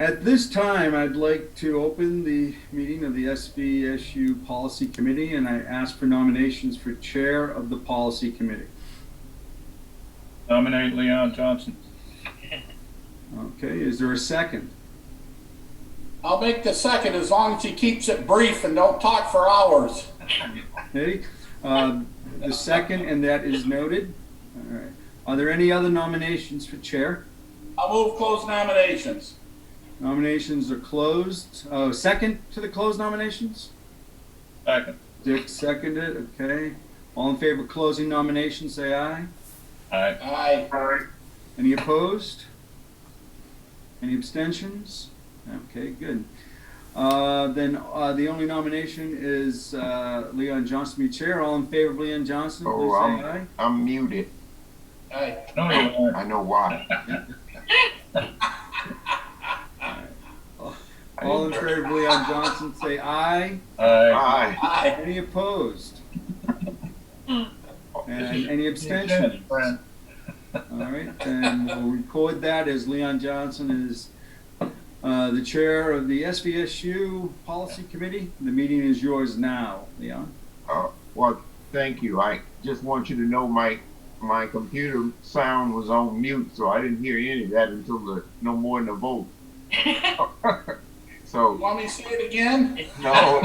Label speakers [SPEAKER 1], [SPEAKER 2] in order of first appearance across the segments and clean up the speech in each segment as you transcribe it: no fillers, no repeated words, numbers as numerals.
[SPEAKER 1] At this time, I'd like to open the meeting of the SVSU Policy Committee, and I ask for nominations for Chair of the Policy Committee.
[SPEAKER 2] Nominate Leon Johnson.
[SPEAKER 1] Okay, is there a second?
[SPEAKER 3] I'll make the second as long as he keeps it brief and don't talk for hours.
[SPEAKER 1] Okay, the second, and that is noted. All right. Are there any other nominations for Chair?
[SPEAKER 3] I'll move close nominations.
[SPEAKER 1] Nominations are closed. Second to the closed nominations?
[SPEAKER 2] Second.
[SPEAKER 1] Dick seconded, okay. All in favor of closing nominations, say aye.
[SPEAKER 2] Aye.
[SPEAKER 3] Aye.
[SPEAKER 1] Any opposed? Any abstentions? Okay, good. Then the only nomination is Leon Johnson to be chair. All in favor of Leon Johnson, please say aye.
[SPEAKER 4] I'm muted.
[SPEAKER 3] Aye.
[SPEAKER 2] No, you aren't.
[SPEAKER 4] I know why.
[SPEAKER 1] All in favor of Leon Johnson, say aye.
[SPEAKER 2] Aye.
[SPEAKER 4] Aye.
[SPEAKER 3] Aye.
[SPEAKER 1] Any opposed? And any abstentions?
[SPEAKER 2] Friend.
[SPEAKER 1] All right, then we'll record that as Leon Johnson is the chair of the SVSU Policy Committee. The meeting is yours now, Leon.
[SPEAKER 4] Well, thank you. I just want you to know my computer sound was on mute, so I didn't hear any of that until no more than a vote. So
[SPEAKER 3] Want me to say it again?
[SPEAKER 4] no.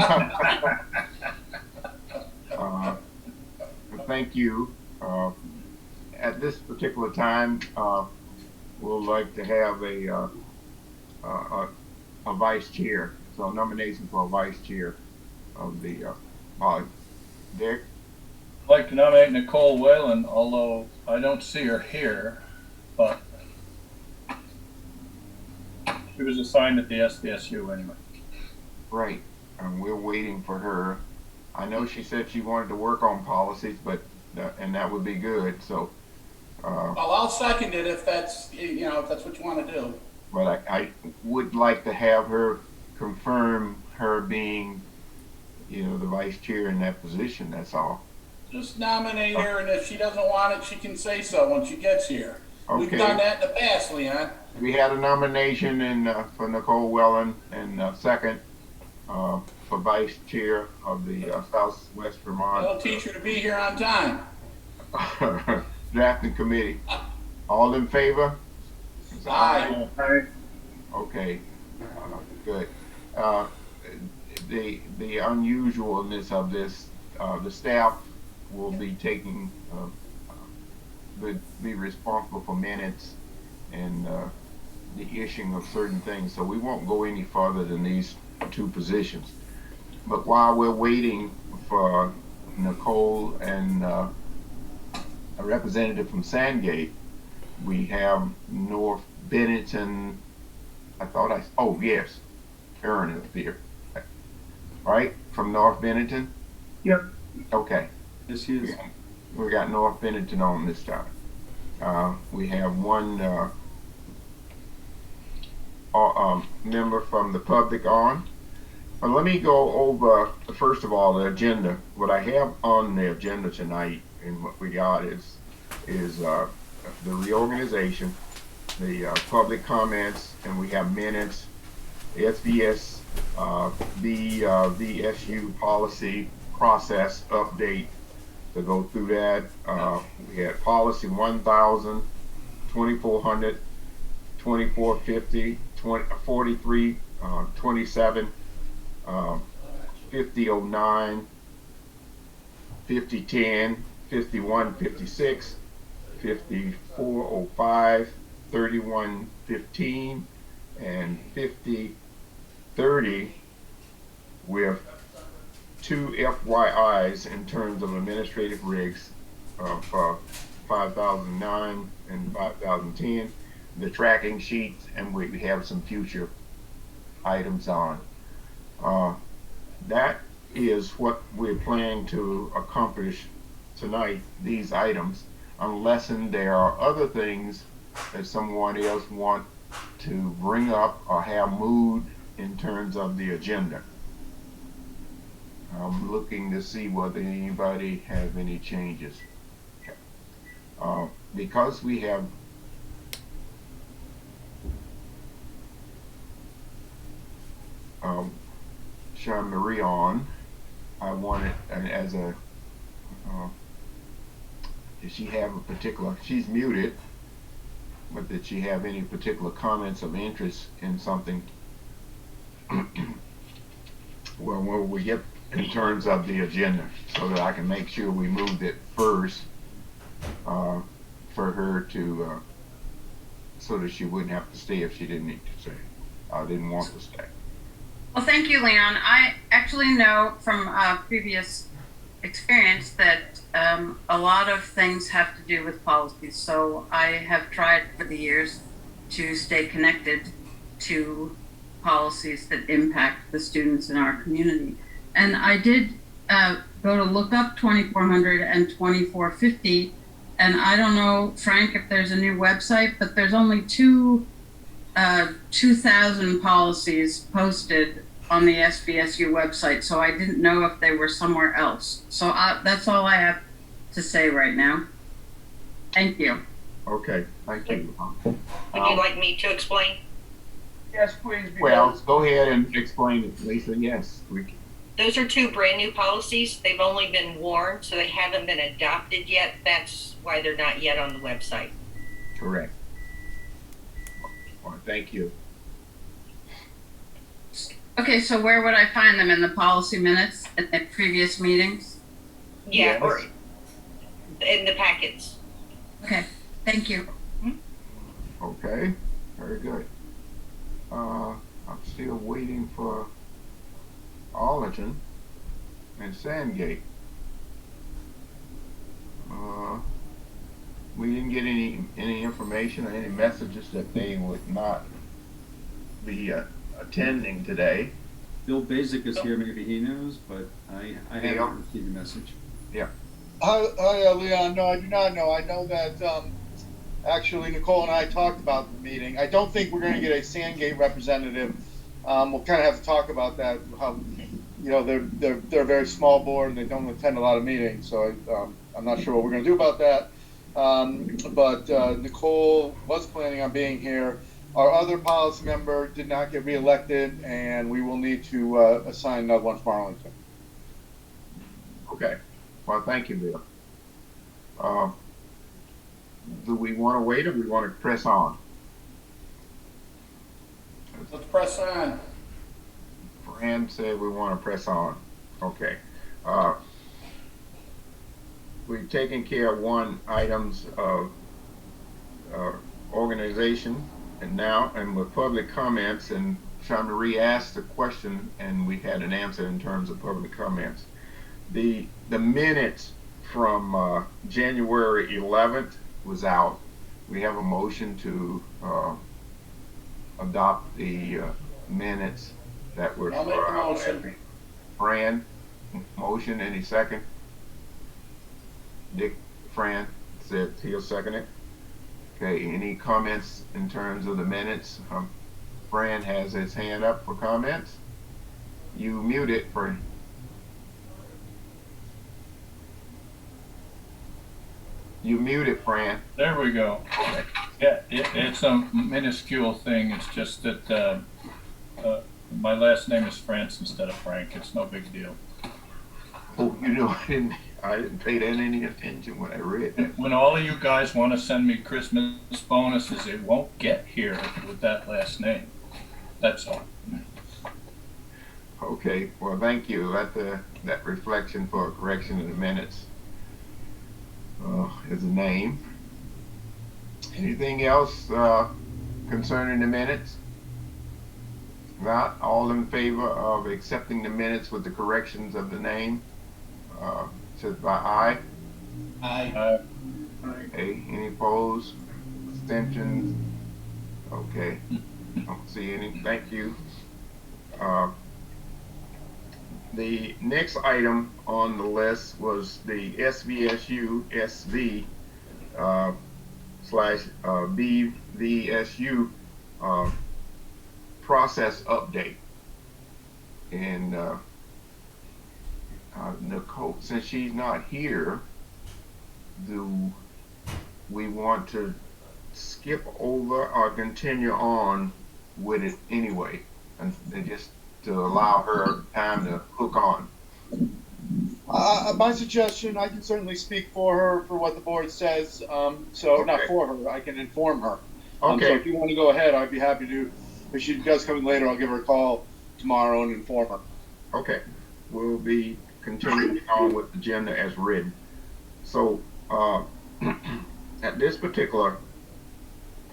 [SPEAKER 4] Thank you. At this particular time, we'll like to have a vice chair. So nomination for a vice chair of the Dick.
[SPEAKER 2] I'd like to nominate Nicole Whalen, although I don't see her here, but she was assigned at the SVSU anyway.
[SPEAKER 4] Right, and we're waiting for her. I know she said she wanted to work on policies, but and that would be good. So,
[SPEAKER 3] Well, I'll second it if that's, if that's what you want to do.
[SPEAKER 4] but I would like to have her confirm her being, the vice chair in that position. That's all.
[SPEAKER 3] Just nominate her, and if she doesn't want it, she can say so when she gets here. We've
[SPEAKER 4] Okay.
[SPEAKER 3] done that in the past, Leon.
[SPEAKER 4] We had a nomination for Nicole Wellen and second for vice chair of the Southwest
[SPEAKER 3] I'll
[SPEAKER 4] Vermont
[SPEAKER 3] teach her to be here on time.
[SPEAKER 4] drafting committee. All in favor?
[SPEAKER 3] Aye.
[SPEAKER 4] Okay, good. The unusualness of this, the staff will be taking, be responsible for minutes and the issuing of certain things. So we won't go any further than these two positions. But while we're waiting for Nicole and a representative from Sandgate, we have North Bennington. Oh yes, Aaron is here. Right, from North Bennington?
[SPEAKER 2] Yep.
[SPEAKER 4] Okay.
[SPEAKER 1] Yes, he is.
[SPEAKER 4] We got North Bennington on this time. We have one member from the public on. But let me go over, first of all, the agenda. What I have on the agenda tonight and what we got is the reorganization, the public comments, and we have minutes, SVS, VSU policy process update to go through that. We had policy 1000, 2400, 2450, 43, 27, 5009, 5010, 5156, 5405, 3115, and 5030 with two FYIs in terms of administrative rigs for 5009 and 5010, the tracking sheets, and we have some future items on. That is what we're planning to accomplish tonight, these items, unless there are other things that someone else want to bring up or have moved in terms of the agenda. I'm looking to see whether anybody have any changes. Because we have Sean Marie on, I wanted as a, does she have a particular, she's muted, but did she have any particular comments of interest in something? Well, when we get in terms of the agenda, so that I can make sure we moved it first for her to, so that she wouldn't have to stay if she didn't need to stay. I didn't want to stay.
[SPEAKER 5] Well, thank you, Leon. I actually know from previous experience that a lot of things have to do with policies. So I have tried for the years to stay connected to policies that impact the students in our community. And I did go to look up 2400 and 2450. And I don't know, Frank, if there's a new website, but there's only 2,000 policies posted on the SVSU website. So I didn't know if they were somewhere else. So that's all I have to say right now. Thank you.
[SPEAKER 4] Okay, thank you.
[SPEAKER 6] Would you like me to explain?
[SPEAKER 1] Yes, please.
[SPEAKER 4] Well, go ahead and explain it, Lisa. Yes, we can.
[SPEAKER 6] Those are two brand new policies. They've only been warned, so they haven't been adopted yet. That's why they're not yet on the website.
[SPEAKER 4] Correct. Well, thank you.
[SPEAKER 5] Okay, so where would I find them? In the policy minutes at the previous meetings?
[SPEAKER 6] Yeah,
[SPEAKER 4] Yes.
[SPEAKER 6] or in the packets.
[SPEAKER 5] Okay, thank you.
[SPEAKER 4] Okay, very good. I'm still waiting for Arlington and Sandgate. We didn't get any information or any messages that they would not be attending today.
[SPEAKER 1] Bill Basic is here, maybe he knows, but I haven't received a message.
[SPEAKER 7] Hi, Leon. No, I do not know. I know that actually Nicole and I talked about the meeting. I don't think we're going to get a Sandgate representative. We'll kind of have to talk about that. How, you know, they're a very small board and they don't attend a lot of meetings, so I'm not sure what we're going to do about that. But Nicole was planning on being here. Our other policy member did not get reelected, and we will need to assign another one from Arlington.
[SPEAKER 4] Okay. Well, thank you, Bill. Do we want to wait or we want to press on?
[SPEAKER 3] Let's press on.
[SPEAKER 4] Fran said we want to press on. Okay. We've taken care of one items of organization, and with public comments, and Sean Marie asked a question and we had an answer in terms of public comments. The minutes from January 11th was out. We have a motion to adopt the minutes that were.
[SPEAKER 3] I'll make the motion.
[SPEAKER 4] Fran, motion, any second? Dick, Fran said he'll second it. Okay, any comments in terms of the minutes? Fran has his hand up for comments. You muted, Fran. You muted, Fran.
[SPEAKER 2] There we go. Yeah, it's a minuscule thing. It's just that my last name is France instead of Frank. It's no big deal.
[SPEAKER 4] Oh, you know, I didn't pay that any attention when I read that.
[SPEAKER 2] When all of you guys want to send me Christmas bonuses, it won't get here with that last name. That's all.
[SPEAKER 4] Okay, well, thank you. That reflection for a correction in the minutes is a name. Anything else concerning the minutes? Not all in favor of accepting the minutes with the corrections of the name? Said by aye.
[SPEAKER 3] Aye.
[SPEAKER 4] Okay, any opposed? Abstentions? Okay, don't see any. Thank you. The next item on the list was the SVSU SV slash BVSU process update. And Nicole, since she's not here, do we want to skip over or continue on with it anyway? And just to allow her time to hook on.
[SPEAKER 7] My suggestion, I can certainly speak for her for what the board says. So not
[SPEAKER 4] Okay.
[SPEAKER 7] for her, I can inform her. So
[SPEAKER 4] Okay,
[SPEAKER 7] if you want to go ahead, I'd be happy to. If she does come in later, I'll give her a call tomorrow and inform her.
[SPEAKER 4] okay. We'll be continuing on with the agenda as written. So, at this particular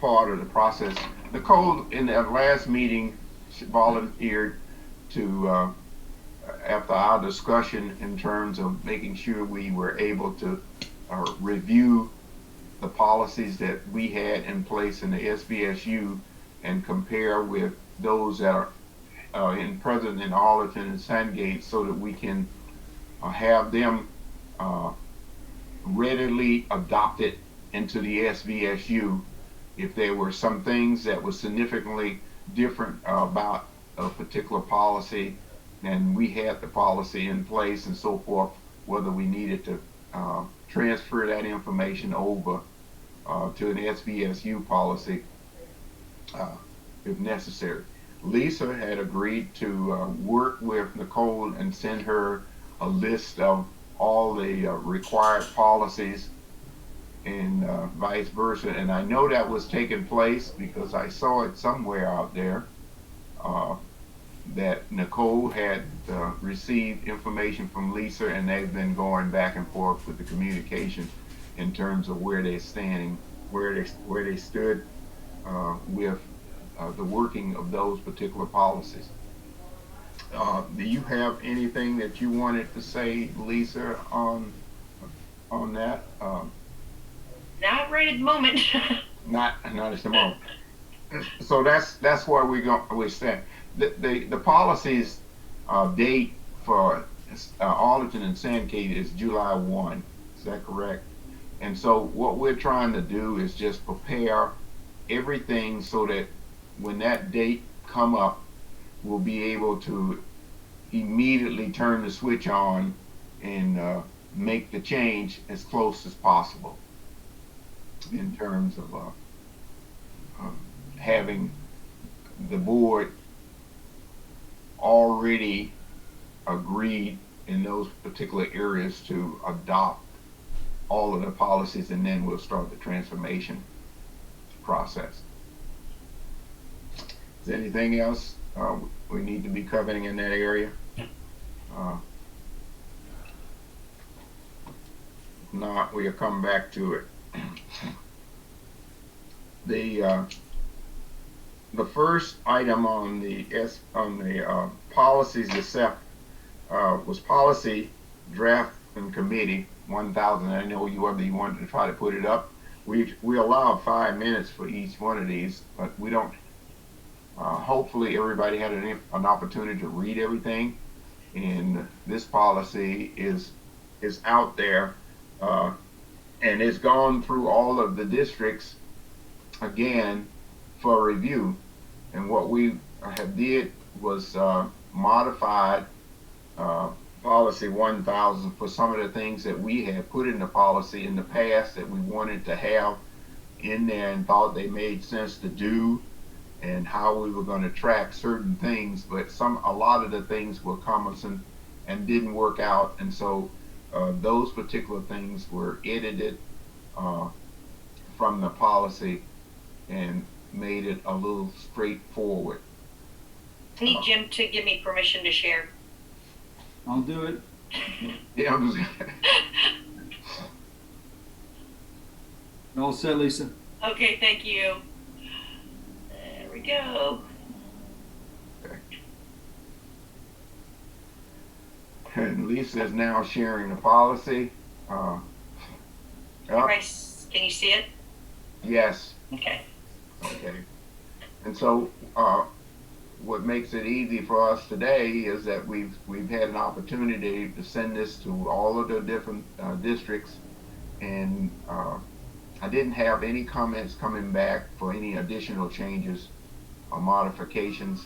[SPEAKER 4] part of the process, Nicole, in the last meeting, she volunteered to, after our discussion in terms of making sure we were able to review the policies that we had in place in the SVSU and compare with those that are in Arlington and Sandgate, so that we can have them readily adopted into the SVSU if there were some things that were significantly different about a particular policy and we had the policy in place and so forth, whether we needed to transfer that information over to an SVSU policy if necessary. Lisa had agreed to work with Nicole and send her a list of all the required policies and vice versa. And I know that was taking place because I saw it somewhere out there that Nicole had received information from Lisa, and they've been going back and forth with the communication in terms of where they're standing, where they stood with the working of those particular policies. Do you have anything that you wanted to say, Lisa, on that?
[SPEAKER 6] Not right at the moment.
[SPEAKER 4] Not at the moment. So that's where we stand. The policies date for Arlington and Sandgate is July 1. Is that correct? And so what we're trying to do is just prepare everything so that when that date come up, we'll be able to immediately turn the switch on and make the change as close as possible in terms of having the board already agreed in those particular areas to adopt all of the policies, and then we'll start the transformation process. Is there anything else we need to be covering in that area? If not, we'll come back to it. The first item on the policies itself was policy draft and committee 1,000. I know whether you wanted to try to put it up. We allow 5 minutes for each one of these, but we don't. Hopefully everybody had an opportunity to read everything, and this policy is out there and it's gone through all of the districts again for review. And what we have did was modified policy 1,000 for some of the things that we had put in the policy in the past that we wanted to have in there and thought they made sense to do, and how we were going to track certain things. But a lot of the things were cumbersome and didn't work out, and so those particular things were edited from the policy and made it a little straightforward.
[SPEAKER 6] I need Jim to give me permission to share.
[SPEAKER 1] I'll do it.
[SPEAKER 4] Yeah,
[SPEAKER 1] All set, Lisa?
[SPEAKER 6] Okay, thank you. There we go.
[SPEAKER 4] and Lisa is now sharing the policy.
[SPEAKER 6] Bryce, can you see it?
[SPEAKER 4] Yes.
[SPEAKER 6] Okay.
[SPEAKER 4] Okay. And so what makes it easy for us today is that we've had an opportunity to send this to all of the different districts, and I didn't have any comments coming back for any additional changes or modifications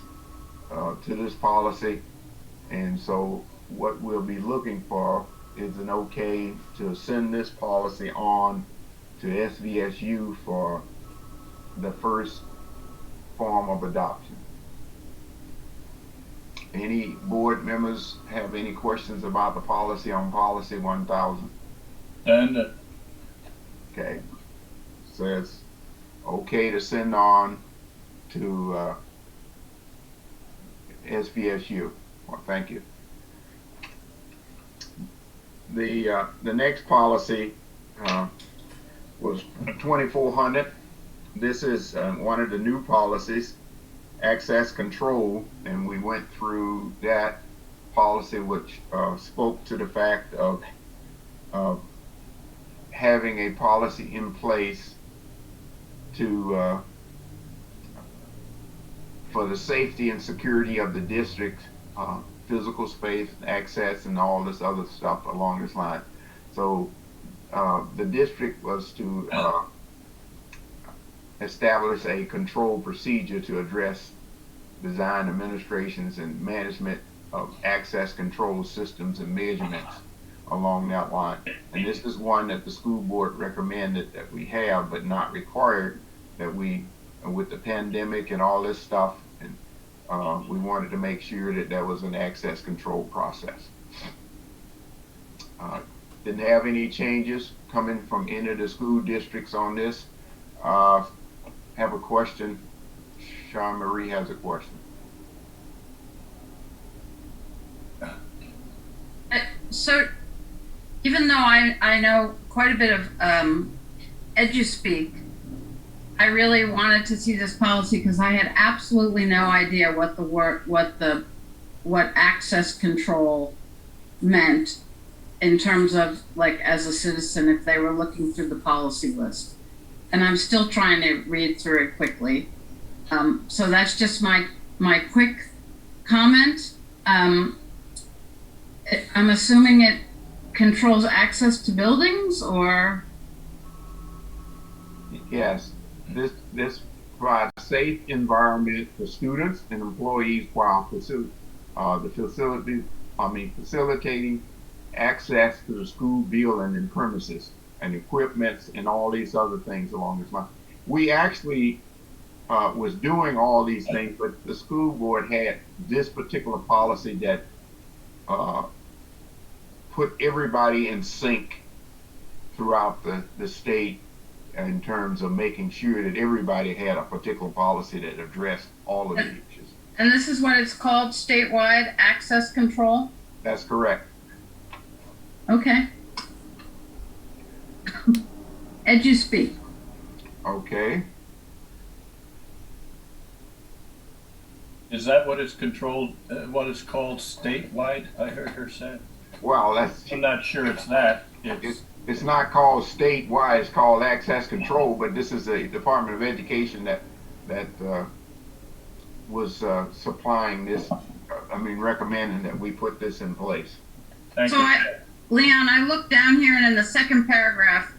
[SPEAKER 4] to this policy. And so what we'll be looking for is an okay to send this policy on to SVSU for the first form of adoption. Any board members have any questions about the policy on policy 1000?
[SPEAKER 2] And
[SPEAKER 4] Okay. Says okay to send on to SVSU. Well, thank you. The next policy was 2400. This is one of the new policies, access control, and we went through that policy, which spoke to the fact of having a policy in place to for the safety and security of the district, physical space, access, and all this other stuff along this line. So the district was to establish a control procedure to address design, administrations, and management of access control systems and measurements along that line. And this is one that the school board recommended that we have, but not required, that we, with the pandemic and all this stuff, and we wanted to make sure that there was an access control process. Didn't have any changes coming from any of the school districts on this. Have a question. Sean Marie has a question.
[SPEAKER 5] So, even though I know quite a bit of EduSpeak, I really wanted to see this policy because I had absolutely no idea what access control meant in terms of, like, as a citizen, if they were looking through the policy list. And I'm still trying to read through it quickly. So that's just my quick comment. I'm assuming it controls access to buildings, or?
[SPEAKER 4] Yes, this provides a safe environment for students and employees while facilitating access to the school building and premises and equipments and all these other things along this line. We actually was doing all these things, but the school board had this particular policy that put everybody in sync throughout the state in terms of making sure that everybody had a particular policy that addressed all of the issues.
[SPEAKER 5] And this is what it's called, statewide access control?
[SPEAKER 4] That's correct.
[SPEAKER 5] Okay. EduSpeak.
[SPEAKER 4] Okay.
[SPEAKER 2] is that what it's controlled, what it's called statewide? I heard her say.
[SPEAKER 4] Well, that's.
[SPEAKER 2] I'm not sure it's that.
[SPEAKER 4] It's not called statewide. It's called access control. But this is the Department of Education that was supplying this. Recommending that we put this in place.
[SPEAKER 2] Thank
[SPEAKER 5] So
[SPEAKER 2] you.
[SPEAKER 5] Leon, I looked down here and in the second paragraph,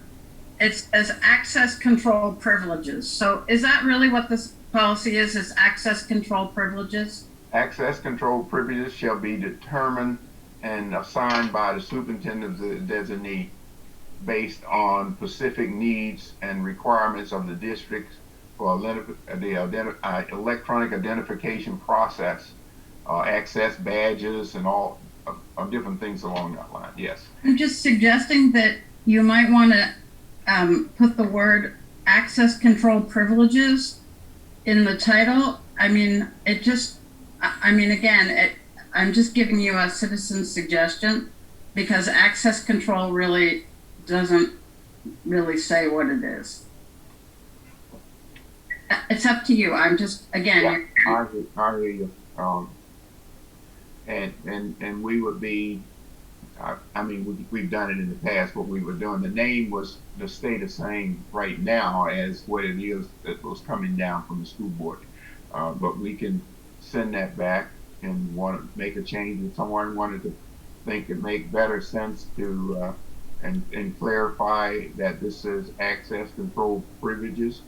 [SPEAKER 5] it says access control privileges. So is that really what this policy is access control privileges?
[SPEAKER 4] Access control privileges shall be determined and assigned by the superintendent of the designee based on specific needs and requirements of the district for the electronic identification process, access badges, and all different things along that line. Yes.
[SPEAKER 5] I'm just suggesting that you might want to put the word access control privileges in the title. Again, I'm just giving you a citizen suggestion because access control really doesn't really say what it is. It's up to you. I'm just, again.
[SPEAKER 4] I hear you. And we would be, we've done it in the past, what we were doing. The name was the state the same right now as what it is that was coming down from the school board. But we can send that back and want to make a change if someone wanted to think it make better sense to and clarify that this is access control privileges.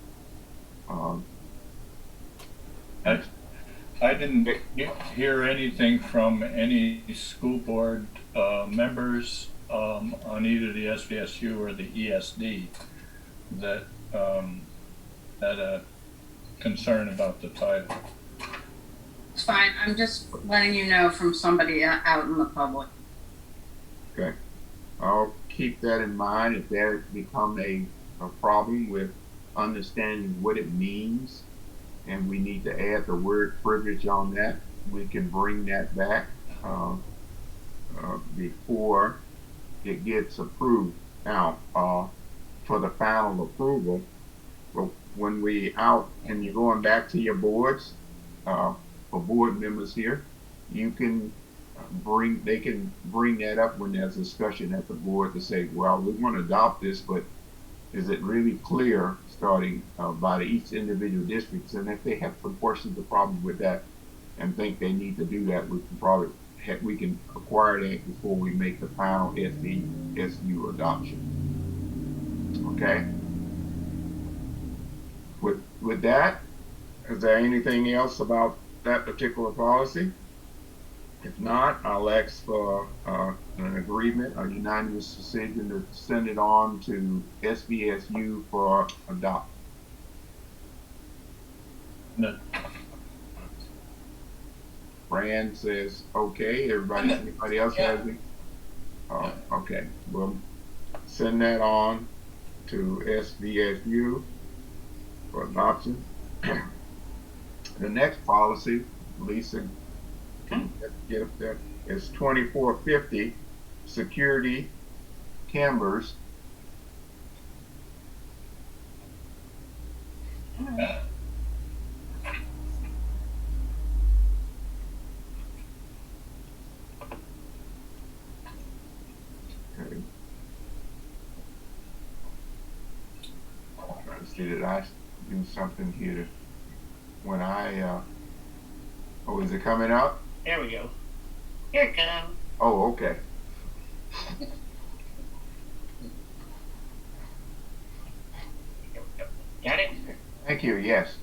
[SPEAKER 2] I didn't hear anything from any school board members on either the SVSU or the ESD that had a concern about the title.
[SPEAKER 5] fine. I'm just letting you know from somebody out in the public.
[SPEAKER 4] Okay. I'll keep that in mind. If there become a problem with understanding what it means, and we need to add the word privilege on that, we can bring that back before it gets approved. Now, for the final approval, when we out and you're going back to your boards, for board members here, you can they can bring that up when there's discussion at the board to say, well, we want to adopt this, but is it really clear starting by each individual districts? And if they have some questions or problems with that and think they need to do that, we can probably we can acquire that before we make the final SVSU adoption. Okay. With that, is there anything else about that particular policy? If not, I'll ask for an agreement, a unanimous decision to send it on to SVSU for adopt.
[SPEAKER 2] No.
[SPEAKER 4] Fran says, okay, anybody else has it? Oh, okay, we'll send that on to SVSU for adoption. The next policy, Lisa, get up there, is 2450, security cameras. Okay. Trying to see that I do something here to, when I, oh, is it coming up?
[SPEAKER 6] There we go. Here it comes.
[SPEAKER 4] Oh, okay.
[SPEAKER 6] Got it?
[SPEAKER 4] Thank you, yes.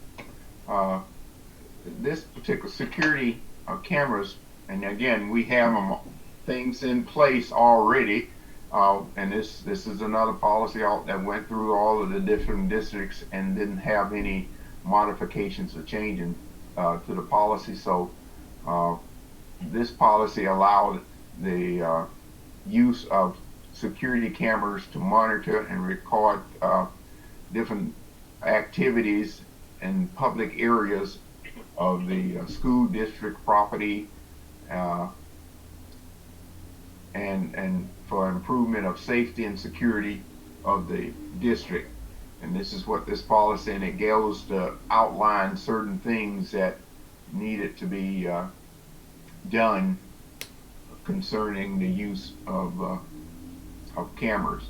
[SPEAKER 4] This particular security cameras, and again, we have things in place already, and this is another policy that went through all of the different districts and didn't have any modifications or changing to the policy. So this policy allowed the use of security cameras to monitor and record different activities in public areas of the school district property, and for improvement of safety and security of the district. And this is what this policy, and it goes to outline certain things that needed to be done concerning the use of cameras.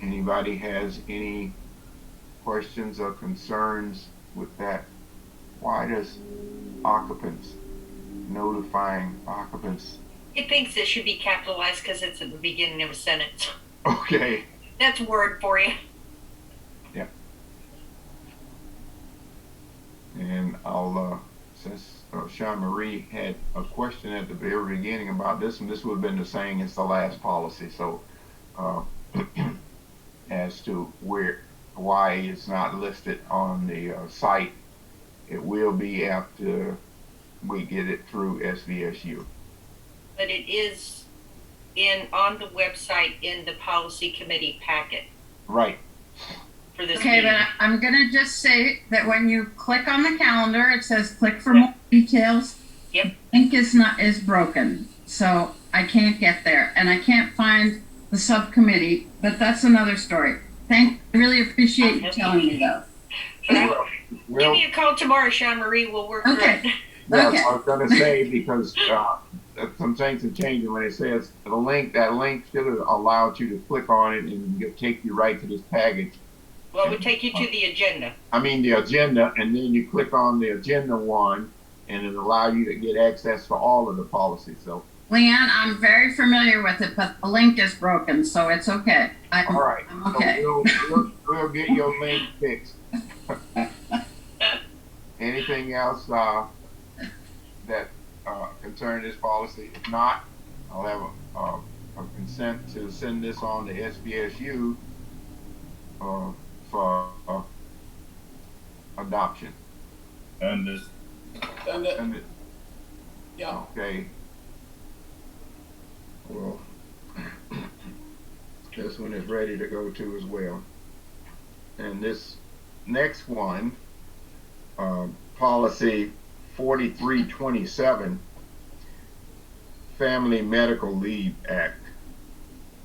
[SPEAKER 4] Anybody has any questions or concerns with that? Why does occupants, notifying occupants?
[SPEAKER 6] It thinks it should be capitalized because it's at the beginning of a sentence.
[SPEAKER 4] Okay.
[SPEAKER 6] That's Word for you.
[SPEAKER 4] Yeah. And I'll, since Sean Marie had a question at the very beginning about this, and this would have been the same as the last policy. So, as to why it's not listed on the site, it will be after we get it through SVSU.
[SPEAKER 6] But it is on the website in the policy committee packet
[SPEAKER 4] Right.
[SPEAKER 6] for this
[SPEAKER 5] Okay,
[SPEAKER 6] meeting.
[SPEAKER 5] but I'm gonna just say that when you click on the calendar, it says click for more details.
[SPEAKER 6] Yep.
[SPEAKER 5] The link is broken, so I can't get there, and I can't find the subcommittee, but that's another story. I really appreciate you telling me though.
[SPEAKER 6] Give me a call tomorrow, Sean Marie. We'll work through
[SPEAKER 5] Okay.
[SPEAKER 6] it.
[SPEAKER 4] Yeah,
[SPEAKER 5] Okay.
[SPEAKER 4] I was gonna say, because some things have changed when it says the link, that link should have allowed you to click on it and it'll take you right to this package.
[SPEAKER 6] Well, we take you to the agenda.
[SPEAKER 4] I mean the agenda, and then you click on the agenda one and it allow you to get access to all of the policies. So
[SPEAKER 5] Leanne, I'm very familiar with it, but the link is broken, so it's okay.
[SPEAKER 4] all right,
[SPEAKER 5] I'm okay.
[SPEAKER 4] So we'll get your link fixed. Anything else that concern this policy? If not, I'll have a consent to send this on to SVSU for adoption.
[SPEAKER 3] Send it.
[SPEAKER 4] Send it.
[SPEAKER 3] Yeah.
[SPEAKER 4] Okay. Well, this one is ready to go too as well. And this next one, policy 4327, Family Medical Leave Act.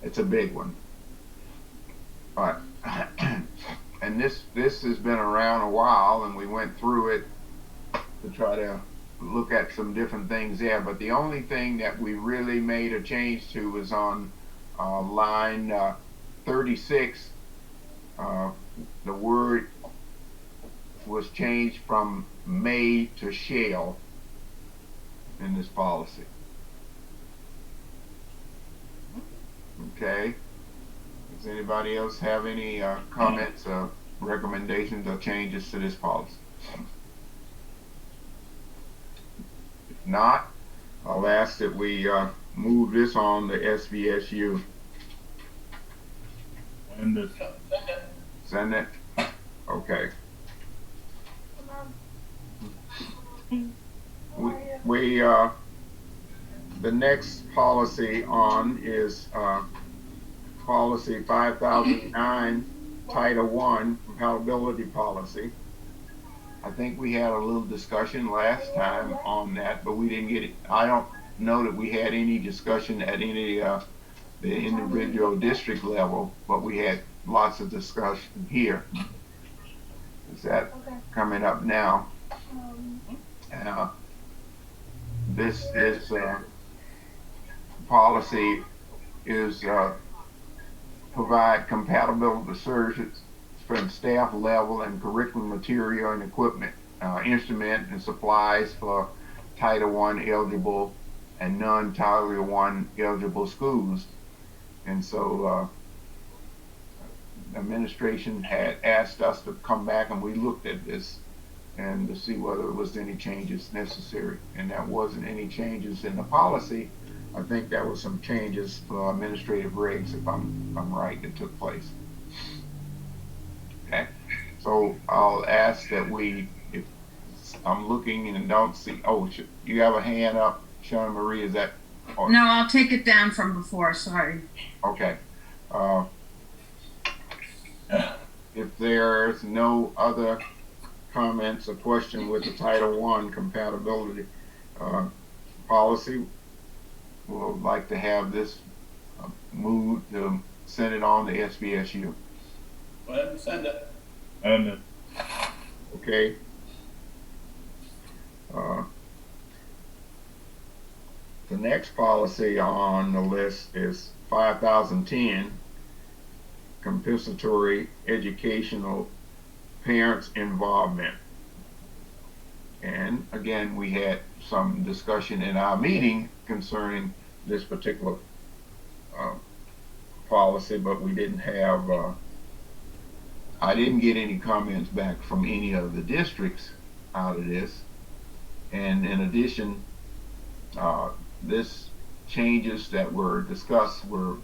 [SPEAKER 4] It's a big one. And this has been around a while, and we went through it to try to look at some different things there. But the only thing that we really made a change to was on line 36. The word was changed from may to shall in this policy. Okay. Does anybody else have any comments or recommendations or changes to this policy? If not, I'll ask that we move this on to SVSU.
[SPEAKER 2] And the,
[SPEAKER 4] Send it? Okay. We the next policy on is policy 5009, Title I, compatibility policy. I think we had a little discussion last time on that, but we didn't get it. I don't know that we had any discussion at any the individual district level, but we had lots of discussion here. Is that coming up now? This policy is provide compatibility services from staff level and curriculum material and equipment, instrument and supplies for Title I eligible and non-Title I eligible schools. And so the administration had asked us to come back, and we looked at this and to see whether there was any changes necessary. And there wasn't any changes in the policy. I think there was some changes for administrative regs, if I'm right, that took place. Okay, so I'll ask that we, if I'm looking and don't see, oh, you have a hand up, Shauna Marie, is that? Or,
[SPEAKER 5] No, I'll take it down from before, sorry.
[SPEAKER 4] okay. If there's no other comments or question with the Title I compatibility policy, we'll like to have this moved to send it on to SVSU.
[SPEAKER 3] Go ahead and send it.
[SPEAKER 2] and the,
[SPEAKER 4] Okay. The next policy on the list is 5010, compensatory educational parents involvement. And again, we had some discussion in our meeting concerning this particular policy, but we didn't have, I didn't get any comments back from any of the districts out of this. And in addition, this changes that were discussed were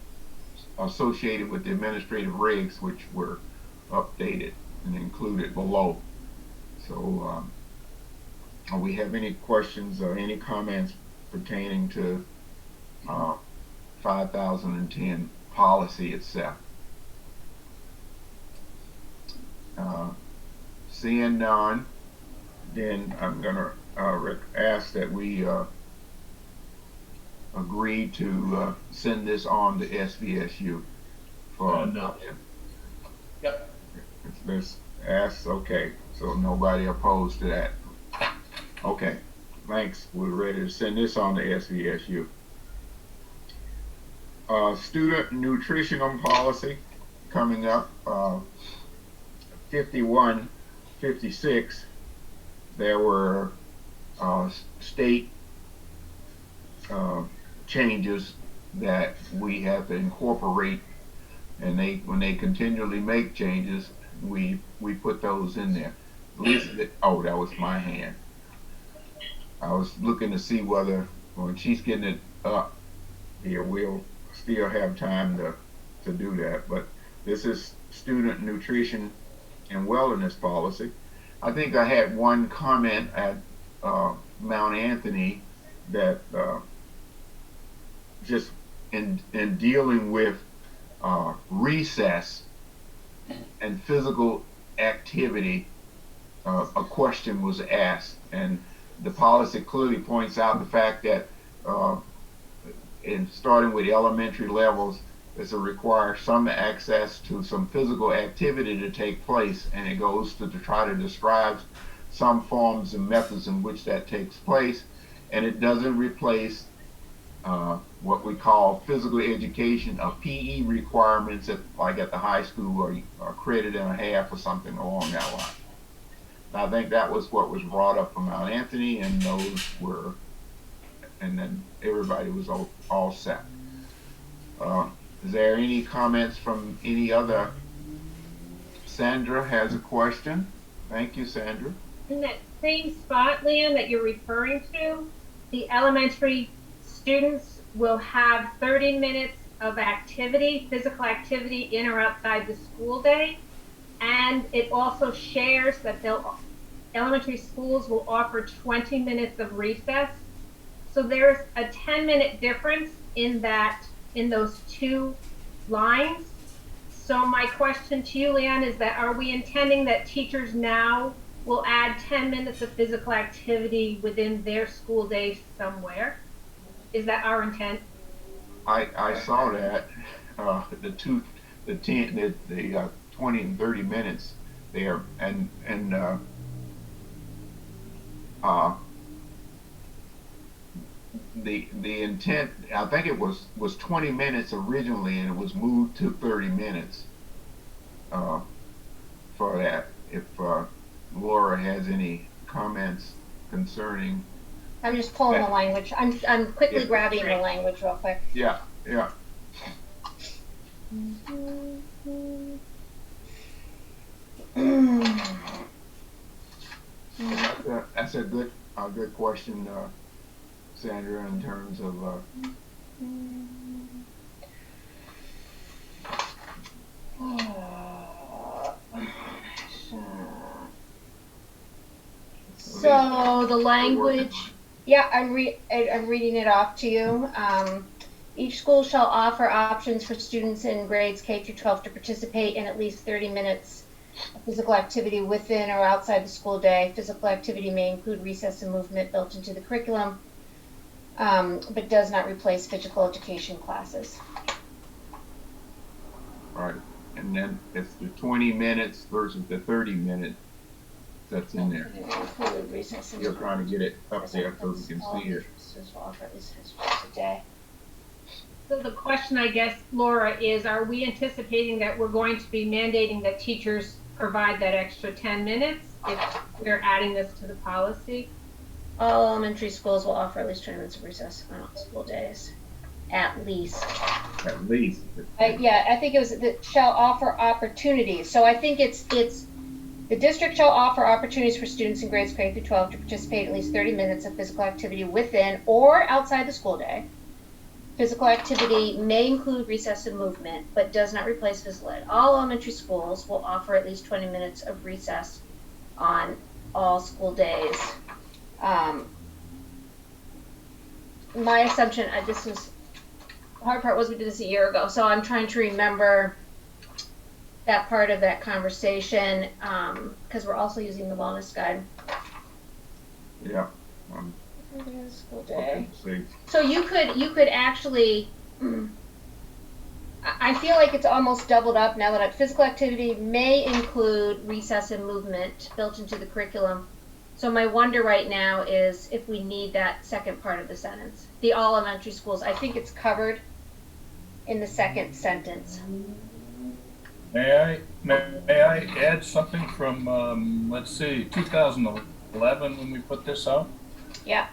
[SPEAKER 4] associated with the administrative regs, which were updated and included below. So we have any questions or any comments pertaining to 5010 policy itself? Seeing none, then I'm gonna ask that we agree to send this on to SVSU for adoption.
[SPEAKER 3] Yep.
[SPEAKER 4] This asks, okay, so nobody opposed to that. Okay, thanks. We're ready to send this on to SVSU. Student nutritional policy coming up, 5156. There were state changes that we have to incorporate, and when they continually make changes, we put those in there. Oh, that was my hand. I was looking to see whether when she's getting it up here, we'll still have time to do that. But this is student nutrition and wellness policy. I think I had one comment at Mount Anthony that just in dealing with recess and physical activity, a question was asked, and the policy clearly points out the fact that in starting with elementary levels, is to require some access to some physical activity to take place, and it goes to try to describe some forms and methods in which that takes place, and it doesn't replace what we call physical education of PE requirements like at the high school or a credit and a half or something along that line. I think that was what was brought up from Mount Anthony, and those were, and then everybody was all set. Is there any comments from any other? Sandra has a question. Thank you, Sandra.
[SPEAKER 8] In that same spot, Leanne, that you're referring to, the elementary students will have 30 minutes of activity, physical activity in or outside the school day. And it also shares that elementary schools will offer 20 minutes of recess. So there's a 10-minute difference in those two lines. So my question to you, Leanne, is that are we intending that teachers now will add 10 minutes of physical activity within their school day somewhere? Is that our intent?
[SPEAKER 4] I saw that the 20 and 30 minutes there, and the intent, I think it was 20 minutes originally, and it was moved to 30 minutes for that. If Laura has any comments concerning.
[SPEAKER 9] I'm just pulling the language. I'm quickly
[SPEAKER 4] Yeah.
[SPEAKER 9] grabbing the language real quick.
[SPEAKER 4] Yeah. That's a good question, Sandra, in terms of
[SPEAKER 9] so the language, yeah, I'm reading it off to you. Each school shall offer options for students in grades K through 12 to participate in at least 30 minutes of physical activity within or outside the school day. Physical activity may include recess and movement built into the curriculum, but does not replace physical education classes.
[SPEAKER 4] right, and then it's the 20 minutes versus the 30 minutes that's in there. You're trying to get it up there so we can see it.
[SPEAKER 8] So the question, I guess, Laura, is are we anticipating that we're going to be mandating that teachers provide that extra 10 minutes if we're adding this to the policy?
[SPEAKER 9] All elementary schools will offer at least 20 minutes of recess on all school days. At least.
[SPEAKER 4] At least.
[SPEAKER 9] Yeah, I think it was that shall offer opportunities. So I think it's the district shall offer opportunities for students in grades K through 12 to participate at least 30 minutes of physical activity within or outside the school day. Physical activity may include recess and movement, but does not replace physical ed. All elementary schools will offer at least 20 minutes of recess on all school days. My assumption, this was, the hard part was we did this a year ago, so I'm trying to remember that part of that conversation, because we're also using the wellness guide.
[SPEAKER 4] Yeah.
[SPEAKER 9] School day.
[SPEAKER 4] See.
[SPEAKER 9] So you could actually, I feel like it's almost doubled up now that physical activity may include recess and movement built into the curriculum. So my wonder right now is if we need that second part of the sentence. The all elementary schools, I think it's covered in the second sentence.
[SPEAKER 2] May I add something from, let's see, 2011 when we put this out?
[SPEAKER 9] Yeah.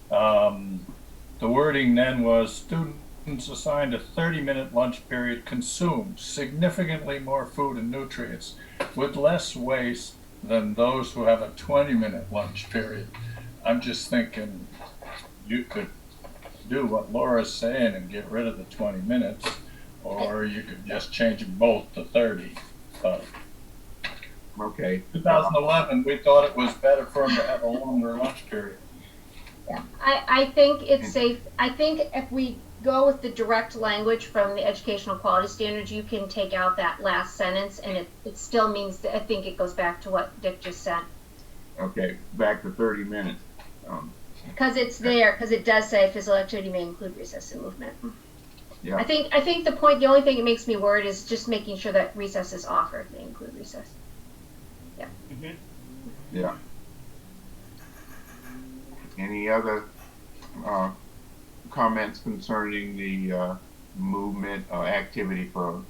[SPEAKER 2] The wording then was students assigned a 30-minute lunch period consume significantly more food and nutrients with less waste than those who have a 20-minute lunch period. I'm just thinking you could do what Laura's saying and get rid of the 20 minutes, or you could just change them both to 30.
[SPEAKER 4] Okay.
[SPEAKER 2] 2011, we thought it was better for them to have a longer lunch period.
[SPEAKER 9] Yeah, I think it's safe. I think if we go with the direct language from the educational quality standards, you can take out that last sentence and it still means that I think it goes back to what Dick just said.
[SPEAKER 4] Okay, back to 30 minutes.
[SPEAKER 9] Because it's there, because it does say physical activity may include recess and movement.
[SPEAKER 4] Yeah.
[SPEAKER 9] I think the only thing that makes me worried is just making sure that recess is offered, may include recess. Yeah.
[SPEAKER 3] Mhm.
[SPEAKER 4] Yeah. Any other comments concerning the movement or activity for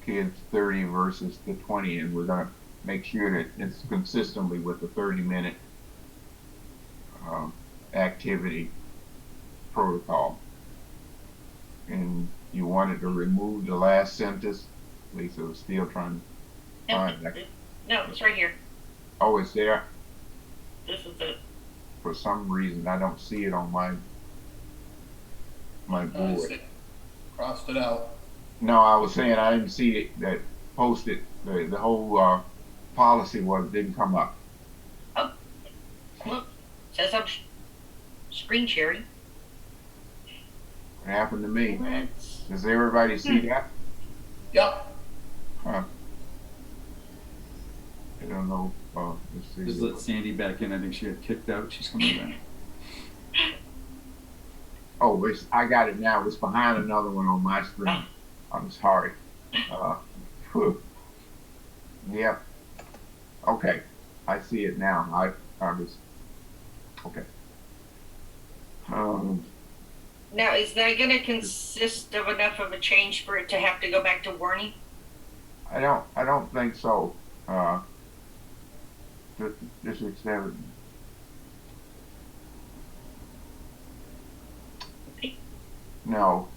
[SPEAKER 4] kids 30 versus the 20? And we're going to make sure that it's consistently with the 30-minute activity protocol. And you wanted to remove the last sentence. Lisa was still trying to find that.
[SPEAKER 6] No, it's right here.
[SPEAKER 4] Oh, it's there.
[SPEAKER 6] This is it.
[SPEAKER 4] For some reason, I don't see it on my board.
[SPEAKER 3] Crossed it out.
[SPEAKER 4] No, I was saying I didn't see it that posted. The whole policy didn't come up.
[SPEAKER 6] Oh, look, says I'm screen sharing.
[SPEAKER 4] What happened to me?
[SPEAKER 6] That's,
[SPEAKER 4] Does everybody see that?
[SPEAKER 3] Yep.
[SPEAKER 4] Huh. I don't know. Let's see.
[SPEAKER 1] Just let Sandy back in. I think she got kicked out. She's coming back.
[SPEAKER 4] Oh, I got it now. It's behind another one on my screen. I'm sorry. Whew. Yep. Okay. I see it now. I was okay.
[SPEAKER 6] now, is that going to consist of enough of a change for it to have to go back to warning?
[SPEAKER 4] I don't think so. Just extend. No,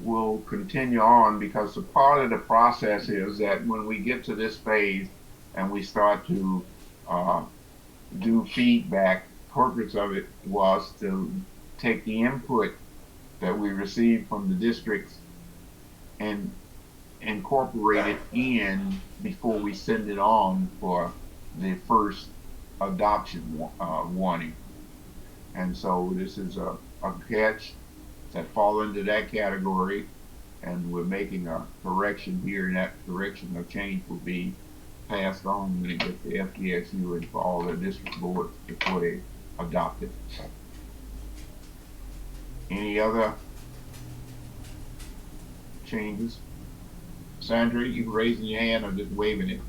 [SPEAKER 4] we'll continue on because a part of the process is that when we get to this phase and we start to do feedback, purpose of it was to take the input that we received from the districts and incorporate it in before we send it on for the first adoption warning. And so this is a catch that fall into that category, and we're making a correction here, and that correction of change will be passed on when it gets to SVSU and for all the district boards before they adopt it. Any other changes? Sandra, you raising your hand or just waving it?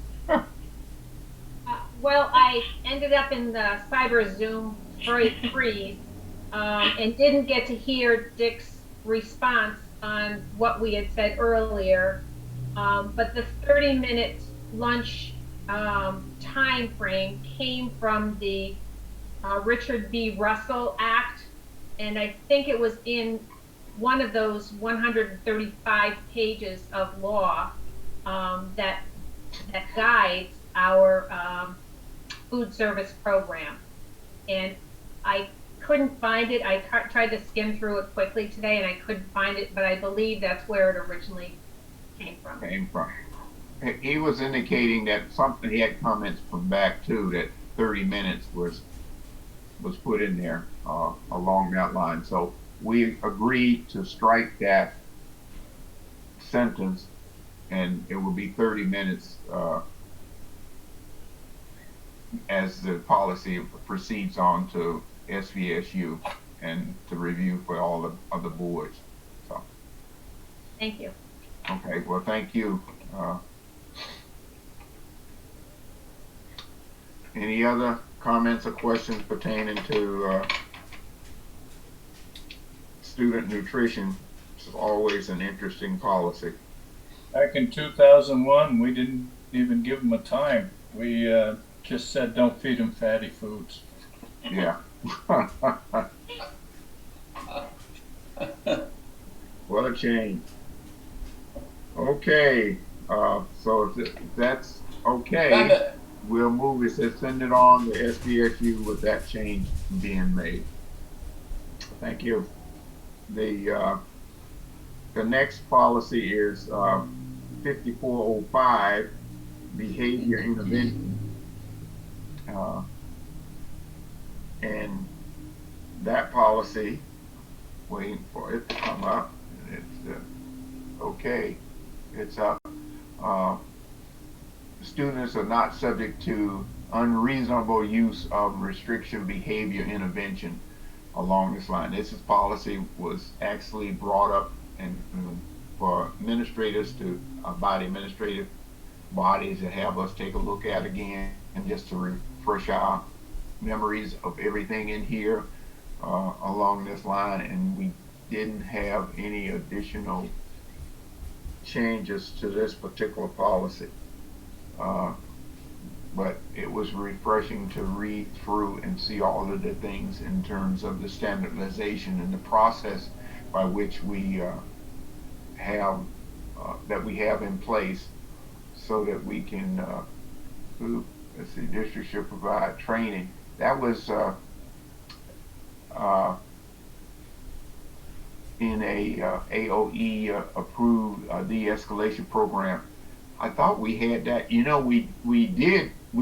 [SPEAKER 8] Well, I ended up in the cyber Zoom freeze and didn't get to hear Dick's response on what we had said earlier. But the 30-minute lunch time frame came from the Richard B. Russell Act, and I think it was in one of those 135 pages of law that guides our food service program. And I couldn't find it. I tried to skim through it quickly today and I couldn't find it, but I believe that's where it originally came from.
[SPEAKER 4] He was indicating that he had comments from back too, that 30 minutes was put in there along that line. So we agreed to strike that sentence, and it will be 30 minutes as the policy proceeds on to SVSU and to review for all the other boards. So.
[SPEAKER 8] Thank you.
[SPEAKER 4] Okay, well, thank you. Any other comments or questions pertaining to student nutrition? It's always an interesting policy.
[SPEAKER 2] Back in 2001, we didn't even give them a time. We just said don't feed them fatty foods.
[SPEAKER 4] Yeah. What a change. Okay, so if that's okay, we'll move it. Says send it on to SVSU with that change being made. Thank you. The next policy is 5405, behavior intervention. And that policy, waiting for it to come up, and it's okay, it's up. Students are not subject to unreasonable use of restriction behavior intervention along this line. This policy was actually brought up and for administrators to, by the administrative bodies, to have us take a look at again, and just to refresh our memories of everything in here along this line. And we didn't have any additional changes to this particular policy. But it was refreshing to read through and see all of the things in terms of the standardization and the process by which we have in place, so that we can let's see, district should provide training. That was in a AOE approved de-escalation program. I thought we had that. You know, we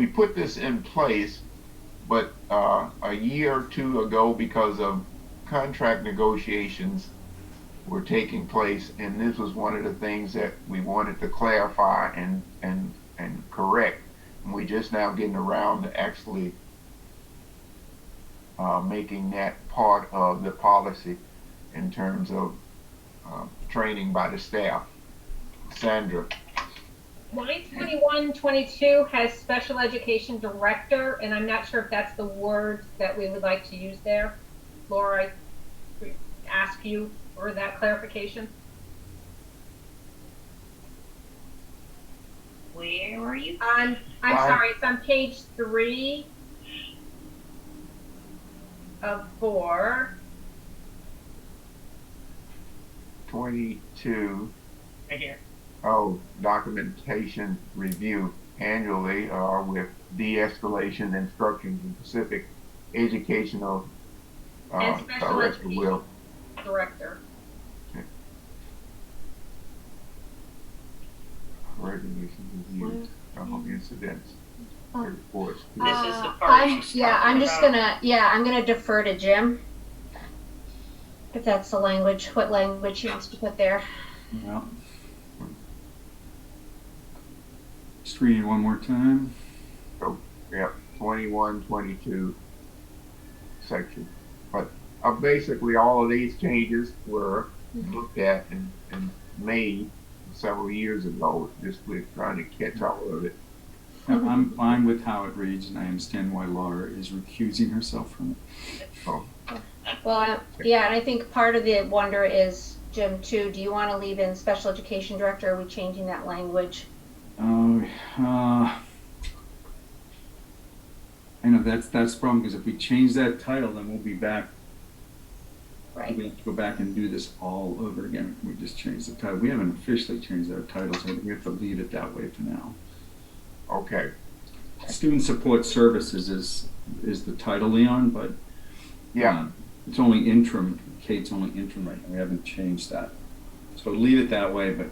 [SPEAKER 4] put this in place, but a year or two ago, because of contract negotiations were taking place, and this was one of the things that we wanted to clarify and correct. And we just now getting around to actually making that part of the policy in terms of training by the staff. Sandra.
[SPEAKER 8] Line 2122 has special education director, and I'm not sure if that's the word that we would like to use there. Laura, I ask you for that clarification.
[SPEAKER 6] Where are you?
[SPEAKER 8] I'm sorry, it's on page 3 of 4.
[SPEAKER 4] 22.
[SPEAKER 6] Right here.
[SPEAKER 4] Oh, documentation review annually with de-escalation instructions and specific educational
[SPEAKER 8] And special
[SPEAKER 4] director
[SPEAKER 8] education
[SPEAKER 4] will.
[SPEAKER 8] director.
[SPEAKER 4] Okay. Regulation reviews, incidents, reports.
[SPEAKER 6] This is the part she's
[SPEAKER 9] I'm
[SPEAKER 6] talking
[SPEAKER 9] just
[SPEAKER 6] about.
[SPEAKER 9] I'm gonna defer to Jim. If that's the language, what language he wants to put there.
[SPEAKER 1] Yeah. Just read it one more time.
[SPEAKER 4] So, yeah, 21, 22 section. But basically all of these changes were looked at and made several years ago. Just we're trying to catch all of it.
[SPEAKER 1] I'm fine with how it reads, and I understand why Laura is recusing herself from it.
[SPEAKER 4] So,
[SPEAKER 9] Well, yeah, and I think part of the wonder is, Jim, too, do you want to leave in special education director, or are we changing that language?
[SPEAKER 1] I know that's the problem, because if we change that title, then we'll be back.
[SPEAKER 9] Right.
[SPEAKER 1] We have to go back and do this all over again. We just change the title. We haven't officially changed our title, so I think we have to leave it that way for now.
[SPEAKER 4] okay.
[SPEAKER 1] Student support services is the title, Leon, but
[SPEAKER 4] Yeah.
[SPEAKER 1] it's only interim. Kate's only interim right now. We haven't changed that, so leave it that way. But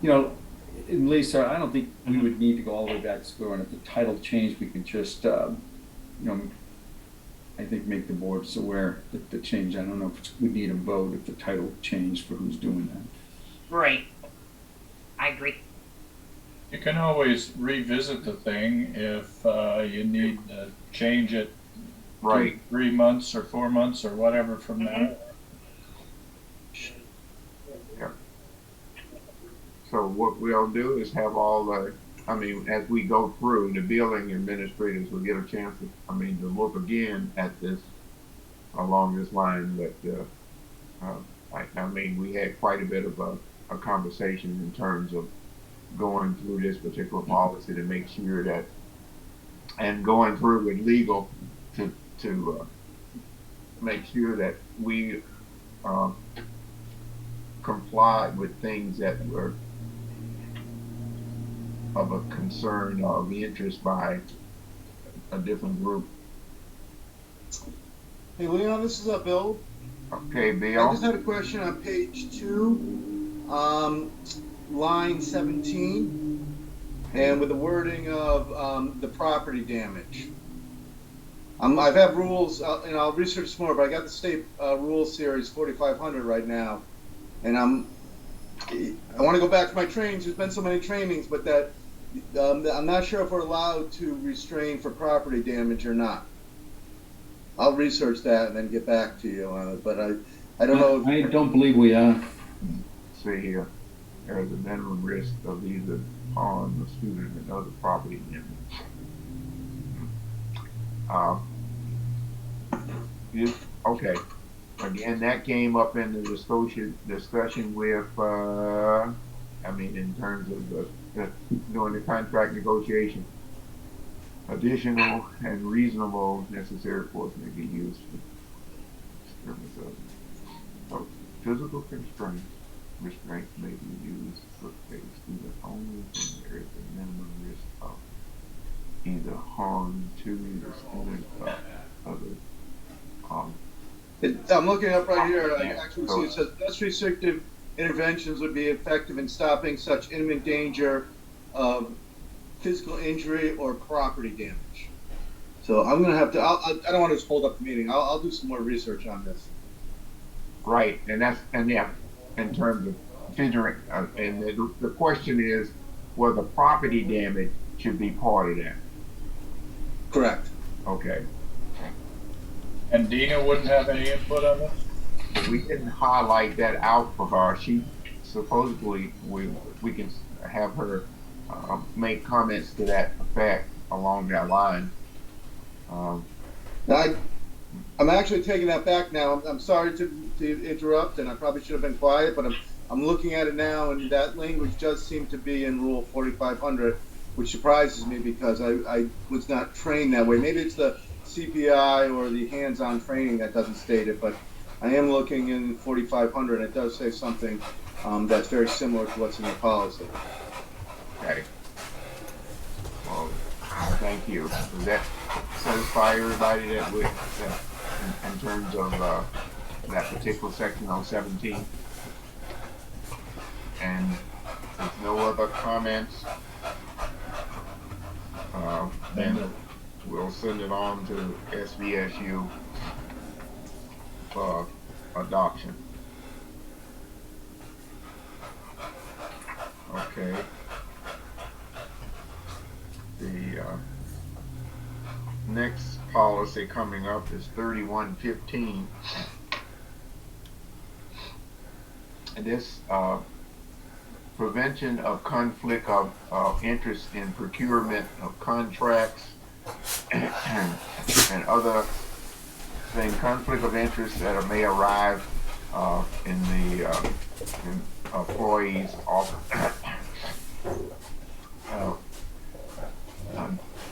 [SPEAKER 1] you know, Lisa, I don't think we would need to go all the way back to square one. If the title changed, we could just, you know, I think make the boards aware that the change. I don't know if we need a vote if the title changed for who's doing that.
[SPEAKER 6] Right. I agree.
[SPEAKER 2] You can always revisit the thing if you need to change it
[SPEAKER 4] Right.
[SPEAKER 2] 3 months or 4 months or whatever from now.
[SPEAKER 4] So what we'll do is have all the, as we go through, the building administrators will get a chance to, to look again at this along this line. But we had quite a bit of a conversation in terms of going through this particular policy to make sure that, and going through with legal to make sure that we complied with things that were of a concern or of interest by a different group.
[SPEAKER 7] Hey, Leon, this is Bill.
[SPEAKER 4] Okay,
[SPEAKER 7] I
[SPEAKER 4] Bill.
[SPEAKER 7] just had a question on page 2, line 17. and with the wording of the property damage. I've had rules, and I'll research some more, but I got the state rules series 4500 right now, and I want to go back to my trainings. There's been so many trainings, but that I'm not sure if we're allowed to restrain for property damage or not. I'll research that and then get back to you on it, but I don't know.
[SPEAKER 1] I don't believe we are.
[SPEAKER 4] See here, there's a minimum risk of either harm the student and other property damage. Okay. Again, that came up in the discussion with, in terms of doing the contract negotiation. Additional and reasonable necessary force may be used for so physical restraint may be used for a student only when there is a minimum risk of either harm to the student or others.
[SPEAKER 7] I'm looking up right here. I actually see it says less restrictive interventions would be effective in stopping such imminent danger of physical injury or property damage. So I'm going to have to, I don't want to just hold up the meeting. I'll do some more research on this.
[SPEAKER 4] Right, and yeah, in terms of figuring, and the question is whether property damage should be part of that.
[SPEAKER 7] Correct.
[SPEAKER 4] Okay.
[SPEAKER 2] And Dina wouldn't have any input on this?
[SPEAKER 4] We can highlight that out for her. She supposedly, we can have her make comments to that effect along that line.
[SPEAKER 7] Now I'm actually taking that back now. I'm sorry to interrupt, and I probably should have been quiet, but I'm looking at it now, and that language does seem to be in Rule 4500, which surprises me because I was not trained that way. Maybe it's the CPI or the hands-on training that doesn't state it, but I am looking in 4500, and it does say something that's very similar to what's in the policy.
[SPEAKER 4] Okay. Well, thank you. Does that satisfy everybody that would, in terms of that particular section on 17? And there's no other comments, then we'll send it on to SVSU for adoption. Okay. The next policy coming up is 3115. And this prevention of conflict of interest in procurement of contracts and other things, conflict of interest that may arise in the employees' office.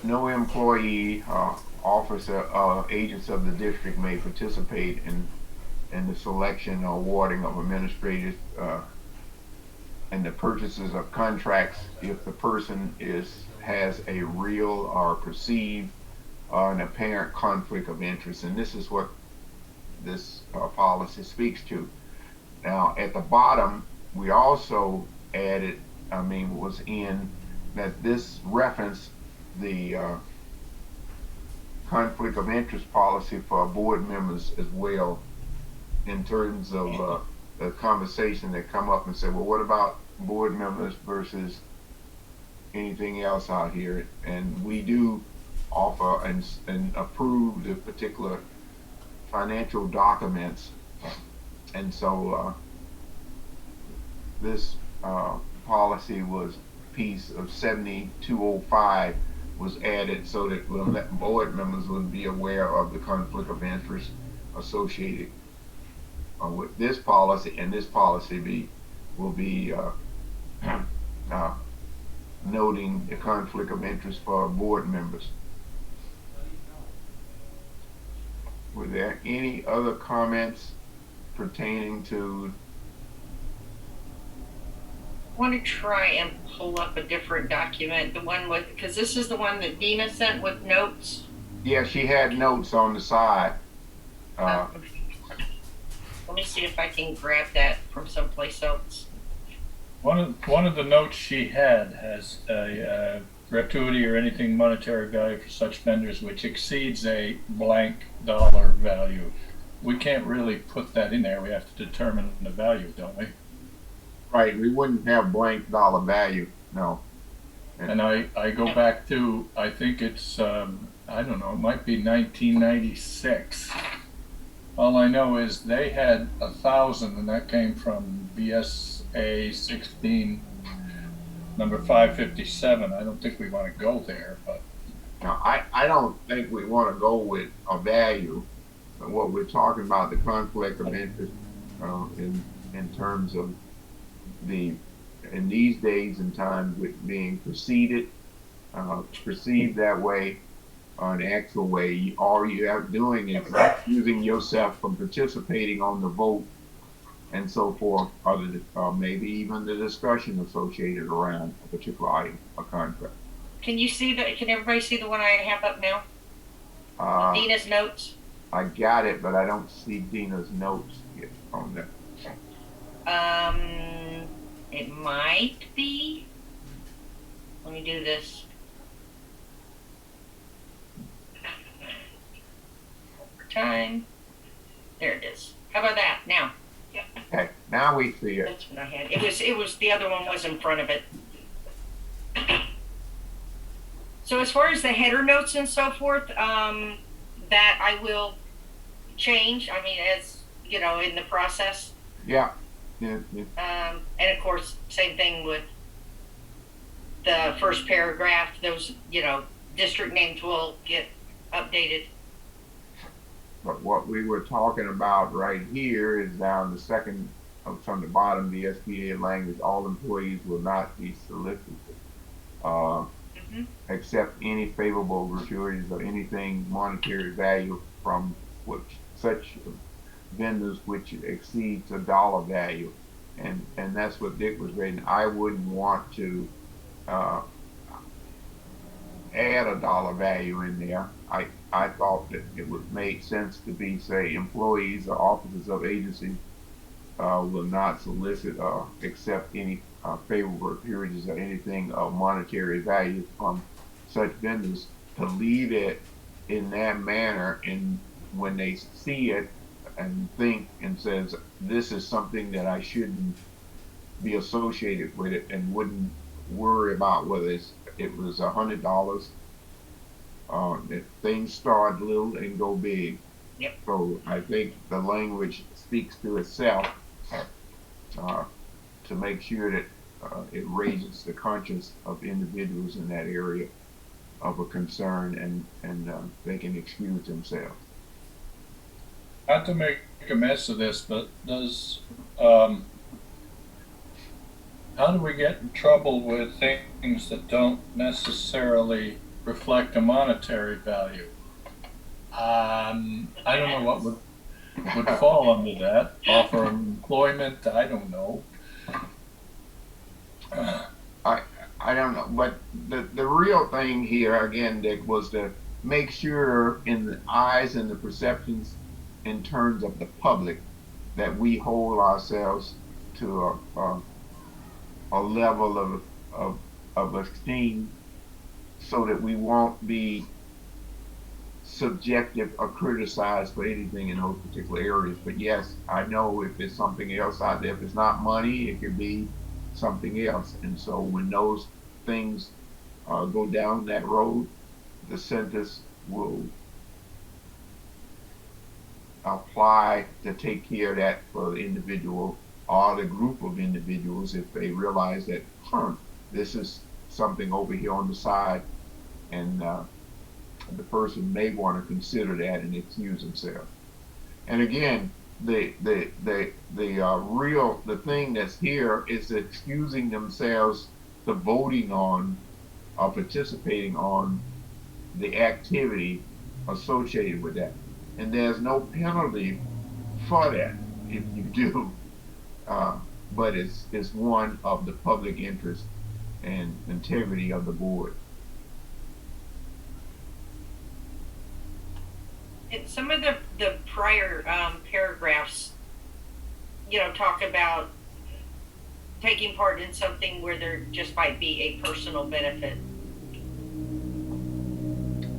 [SPEAKER 4] No employee, officer, agents of the district may participate in the selection or awarding of administrators and the purchases of contracts if the person has a real or perceived an apparent conflict of interest. And this is what this policy speaks to. Now at the bottom we also added, was in that this reference the conflict of interest policy for board members as well, in terms of the conversation that come up and say, well, what about board members versus anything else out here? And we do offer and approve the particular financial documents, and so this policy was piece of 7205 was added so that board members would be aware of the conflict of interest associated with this policy, and this policy will be noting the conflict of interest for board members. Were there any other comments pertaining to?
[SPEAKER 6] I want to try and pull up a different document, the one with, because this is the one that Dina sent with notes.
[SPEAKER 4] Yeah, she had notes on the side.
[SPEAKER 6] Let me see if I can grab that from someplace else.
[SPEAKER 2] One of the notes she had has a gratuity or anything monetary value for such vendors which exceeds a blank dollar value. We can't really put that in there. We have to determine the value, don't we?
[SPEAKER 4] Right, we wouldn't have blank dollar value, no.
[SPEAKER 2] And I go back to, I think it's, I don't know, it might be 1996. All I know is they had 1,000, and that came from BSA 16, number 557. I don't think we want to go there, but.
[SPEAKER 4] Now, I don't think we want to go with a value. But what we're talking about, the conflict of interest in terms of in these days and times with being perceived that way, or an actual way, all you are doing is excusing yourself from participating on the vote and so forth, maybe even the discussion associated around a particular item, a contract.
[SPEAKER 6] Can everybody see the one I have up now? Dina's notes?
[SPEAKER 4] I got it, but I don't see Dina's notes yet on there.
[SPEAKER 6] It might be. Let me do this. Time. There it is. How about that? Now. Yep.
[SPEAKER 4] Okay, now we see it.
[SPEAKER 6] That's what I had. It was the other one was in front of it. So as far as the header notes and so forth, that I will change. I mean, as you know, in the process.
[SPEAKER 4] Yeah.
[SPEAKER 6] And of course, same thing with the first paragraph. Those, district names will get updated.
[SPEAKER 4] But what we were talking about right here is down the second from the bottom, the SBA language, all employees will not be solicited, except any favorable gratuities or anything monetary value from such vendors which exceeds a dollar value. And that's what Dick was reading. I wouldn't want to add a dollar value in there. I thought that it would make sense to be, say, employees or officers of agencies will not solicit or accept any favorable gratuities or anything of monetary value from such vendors, to leave it in that manner, and when they see it and think and says, this is something that I shouldn't be associated with it, and wouldn't worry about whether it was $100. If things start little and go big.
[SPEAKER 6] Yep.
[SPEAKER 4] So I think the language speaks to itself to make sure that it raises the conscience of individuals in that area of a concern, and they can excuse themselves.
[SPEAKER 2] Not to make a mess of this, but how do we get in trouble with things that don't necessarily reflect a monetary value? I don't know what would fall under that. Offer employment, I don't know.
[SPEAKER 4] I don't know, but the real thing here, again, Dick, was to make sure in the eyes and the perceptions in terms of the public that we hold ourselves to a level of esteem, so that we won't be subjective or criticized for anything in those particular areas. But yes, I know if it's something else out there, if it's not money, it could be something else. And so when those things go down that road, the sentence will apply to take care of that for the individual or the group of individuals, if they realize that, this is something over here on the side, and the person may want to consider that and excuse themselves. And again, the thing that's here is excusing themselves to voting on or participating on the activity associated with that. And there's no penalty for that if you do, but it's one of the public interest and integrity of the board.
[SPEAKER 6] And some of the prior paragraphs, talk about taking part in something where there just might be a personal benefit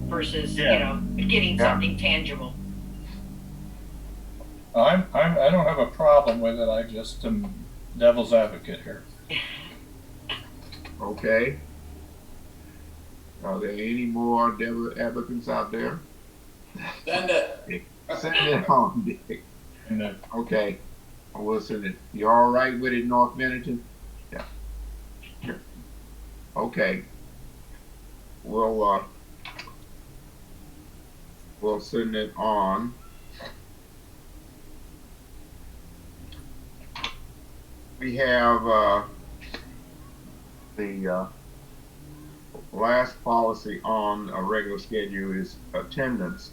[SPEAKER 6] versus, you know, getting something tangible.
[SPEAKER 2] I don't have a problem with it. I just am devil's advocate here.
[SPEAKER 4] Okay. Are there any more devil advocates out there?
[SPEAKER 3] Send it.
[SPEAKER 4] Send it on, Dick.
[SPEAKER 2] And
[SPEAKER 4] Okay. We'll send it. You all right with it, North Bennington? Yeah. Sure. Okay. We'll send it on. We have the last policy on a regular schedule is attendance,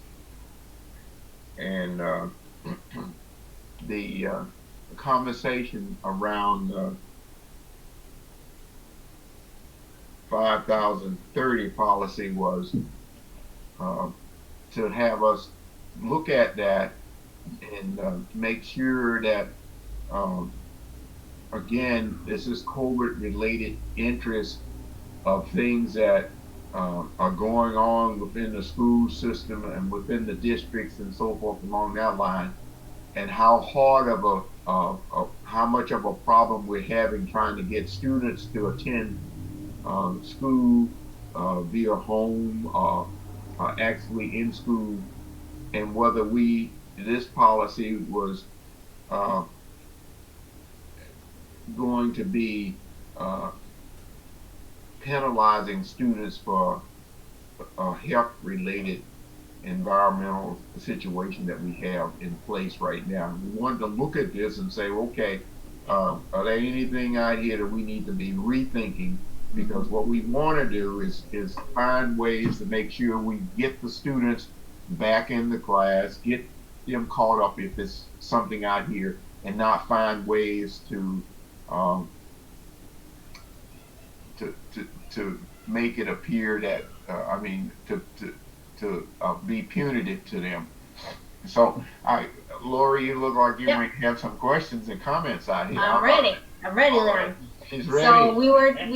[SPEAKER 4] and the conversation around 5030 policy was to have us look at that and make sure that again, this is COVID related interest of things that are going on within the school system and within the districts and so forth along that line, and how hard of how much of a problem we're having trying to get students to attend school via home, actually in school, and whether this policy was going to be penalizing students for a health-related environmental situation that we have in place right now. We wanted to look at this and say, okay, are there anything out here that we need to be rethinking? Because what we want to do is find ways to make sure we get the students back in the class, get them caught up if there's something out here, and not find ways to make it appear that to be punitive to them. So, Lori, you look like you might have some questions and comments out here.
[SPEAKER 9] I'm ready, Leon.
[SPEAKER 4] She's ready.
[SPEAKER 9] So we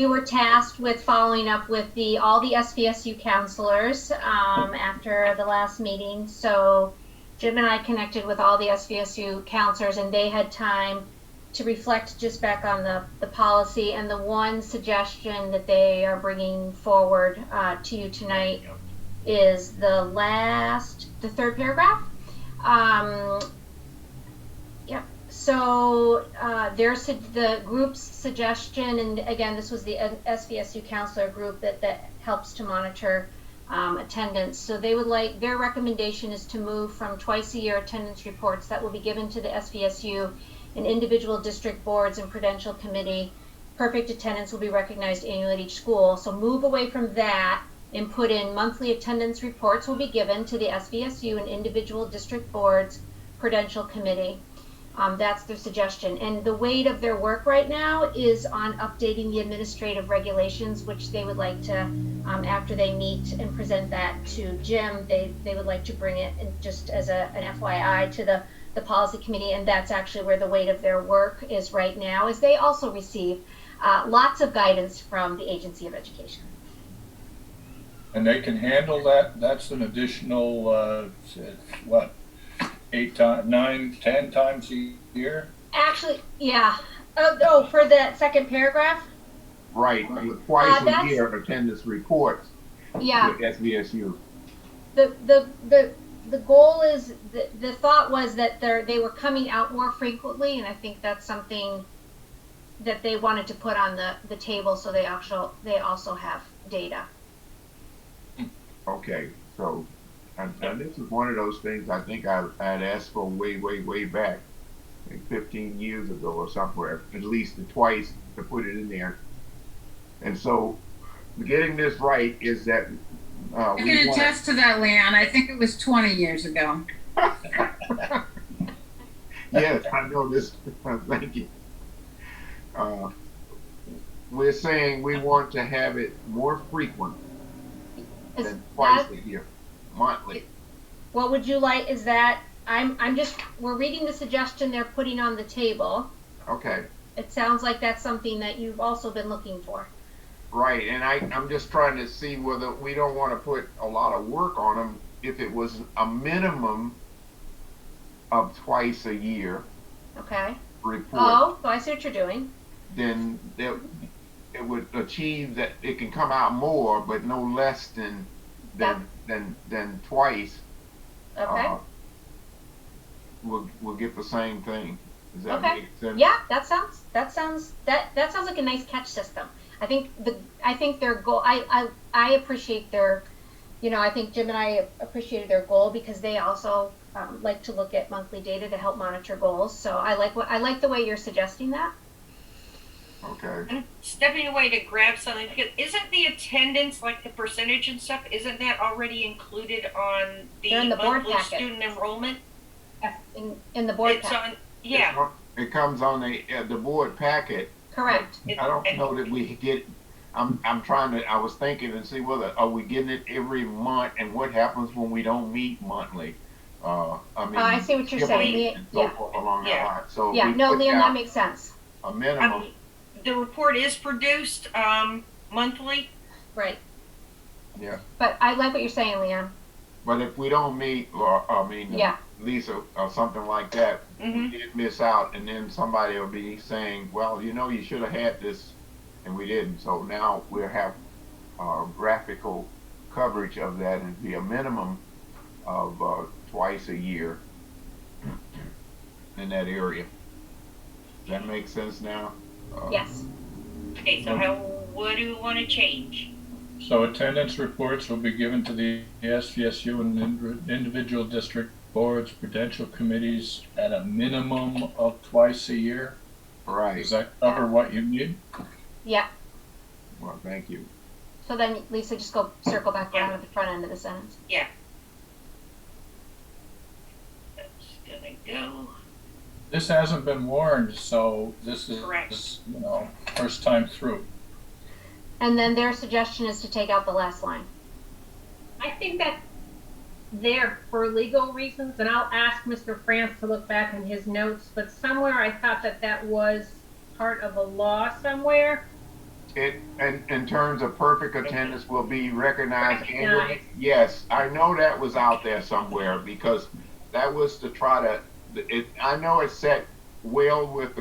[SPEAKER 9] were tasked with following up with all the SVSU counselors after the last meeting. So Jim and I connected with all the SVSU counselors, and they had time to reflect just back on the policy. And the one suggestion that they are bringing forward to you tonight is the third paragraph. Yep. So there's the group's suggestion, and again, this was the SVSU counselor group that helps to monitor attendance. So they would like, their recommendation is to move from twice a year attendance reports that will be given to the SVSU and individual district boards and prudential committee. Perfect attendance will be recognized annually at each school. So move away from that and put in monthly attendance reports will be given to the SVSU and individual district boards, prudential committee. That's their suggestion. And the weight of their work right now is on updating the administrative regulations, which they would like to, after they meet and present that to Jim, they would like to bring it in just as an FYI to the policy committee. And that's actually where the weight of their work is right now, as they also receive lots of guidance from the Agency of Education.
[SPEAKER 2] And they can handle that. That's an additional, 8 times, 9, 10 times a year?
[SPEAKER 9] Actually, yeah. Oh, for that second paragraph?
[SPEAKER 4] Right, twice a year of attendance reports.
[SPEAKER 9] Yeah.
[SPEAKER 4] With SVSU.
[SPEAKER 9] The goal is, the thought was that they were coming out more frequently, and I think that's something that they wanted to put on the table, so they also have data.
[SPEAKER 4] Okay, so and this is one of those things I think I had asked for way back, like 15 years ago or somewhere, at least twice to put it in there. And so getting this right is that
[SPEAKER 5] I can attest to that, Leon. I think it was 20 years ago.
[SPEAKER 4] Yes, I know this. Thank you. We're saying we want to have it more frequent than twice a year, monthly.
[SPEAKER 9] What would you like? Is that we're reading the suggestion they're putting on the table.
[SPEAKER 4] Okay.
[SPEAKER 9] It sounds like that's something that you've also been looking for.
[SPEAKER 4] Right, and I'm just trying to see whether we don't want to put a lot of work on them. If it was a minimum of twice a year
[SPEAKER 9] Okay.
[SPEAKER 4] report,
[SPEAKER 9] Oh, so I see what you're doing.
[SPEAKER 4] then it would achieve that it can come out more, but no less than twice.
[SPEAKER 9] Okay.
[SPEAKER 4] We'll get the same thing. Does that
[SPEAKER 9] Okay.
[SPEAKER 4] make sense?
[SPEAKER 9] Yeah, that sounds like a nice catch system. I think their goal. I appreciate their, I think Jim and I appreciated their goal because they also like to look at monthly data to help monitor goals. So I like the way you're suggesting that.
[SPEAKER 4] Okay.
[SPEAKER 6] I'm stepping away to grab something because isn't the attendance, like the percentage and stuff, isn't that already included on
[SPEAKER 9] They're in
[SPEAKER 6] the
[SPEAKER 9] the board
[SPEAKER 6] monthly
[SPEAKER 9] packet.
[SPEAKER 6] student enrollment?
[SPEAKER 9] In the board
[SPEAKER 6] It's
[SPEAKER 9] packet.
[SPEAKER 6] on, yeah.
[SPEAKER 4] It comes on the board packet.
[SPEAKER 9] Correct.
[SPEAKER 4] I don't know that we get. I'm trying to. I was thinking and see whether are we getting it every month, and what happens when we don't meet monthly. I mean,
[SPEAKER 9] I see what you're saying.
[SPEAKER 4] and so forth along that line. So if
[SPEAKER 9] Yeah.
[SPEAKER 4] we
[SPEAKER 9] No,
[SPEAKER 4] put
[SPEAKER 9] Liam,
[SPEAKER 4] down
[SPEAKER 9] that makes sense.
[SPEAKER 4] a minimum.
[SPEAKER 6] The report is produced monthly.
[SPEAKER 9] Right.
[SPEAKER 4] Yeah.
[SPEAKER 9] But I like what you're saying, Leon.
[SPEAKER 4] But if we don't meet, or
[SPEAKER 9] Yeah.
[SPEAKER 4] Lisa, or something like that,
[SPEAKER 6] Mhm.
[SPEAKER 4] we did miss out, and then somebody will be saying, well, you should have had this, and we didn't. So now we'll have graphical coverage of that, and be a minimum of twice a year in that area. Does that make sense now?
[SPEAKER 9] Yes.
[SPEAKER 6] Okay, so what do we want to change?
[SPEAKER 2] So attendance reports will be given to the SVSU and individual district boards, prudential committees at a minimum of twice a year.
[SPEAKER 4] Right.
[SPEAKER 2] Does that cover what you need?
[SPEAKER 9] Yeah.
[SPEAKER 4] Well, thank you.
[SPEAKER 9] So then, Lisa, just go circle back around at the front end of the sentence.
[SPEAKER 6] Yeah. That's gonna go.
[SPEAKER 2] This hasn't been warned, so this is,
[SPEAKER 6] Correct.
[SPEAKER 2] first time through.
[SPEAKER 9] And then their suggestion is to take out the last line.
[SPEAKER 8] I think that's there for legal reasons, and I'll ask Mr. France to look back in his notes, but somewhere I thought that was part of a law somewhere.
[SPEAKER 4] It, and in terms of perfect attendance will be recognized annually.
[SPEAKER 8] Recognized.
[SPEAKER 4] Yes, I know that was out there somewhere because that was to try to. I know it's set well with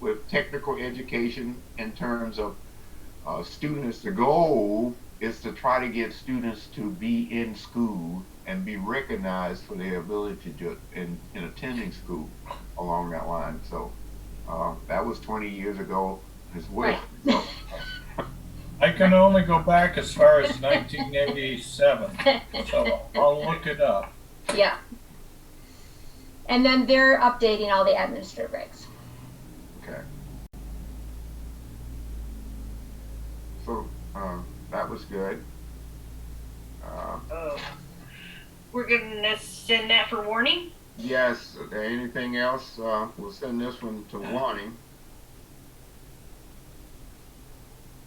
[SPEAKER 4] with technical education in terms of students. The goal is to try to get students to be in school and be recognized for their ability to in attending school along that line. So that was 20 years ago as well. So,
[SPEAKER 2] I can only go back as far as 1987, so I'll look it up.
[SPEAKER 9] Yeah. And then they're updating all the administrative regs.
[SPEAKER 4] okay. So that was good.
[SPEAKER 6] We're gonna send that for warning.
[SPEAKER 4] Yes. Anything else? We'll send this one to warning.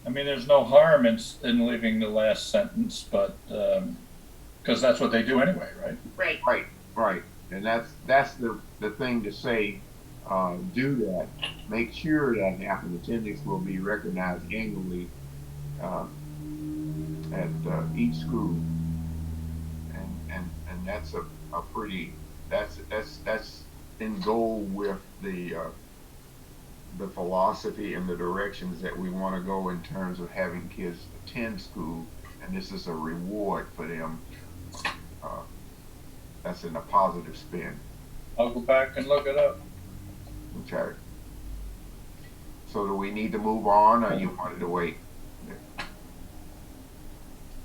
[SPEAKER 2] I mean, there's no harm in leaving the last sentence, but, because that's what they do anyway, right?
[SPEAKER 6] Right.
[SPEAKER 4] Right. And that's the thing to say. Do that. Make sure that half-an attendance will be recognized annually at each school. And that's a pretty that's in goal with the philosophy and the directions that we want to go in terms of having kids attend school, and this is a reward for them. That's in a positive spin.
[SPEAKER 2] I'll go back and look it up.
[SPEAKER 4] Okay. So do we need to move on, or you wanted to wait?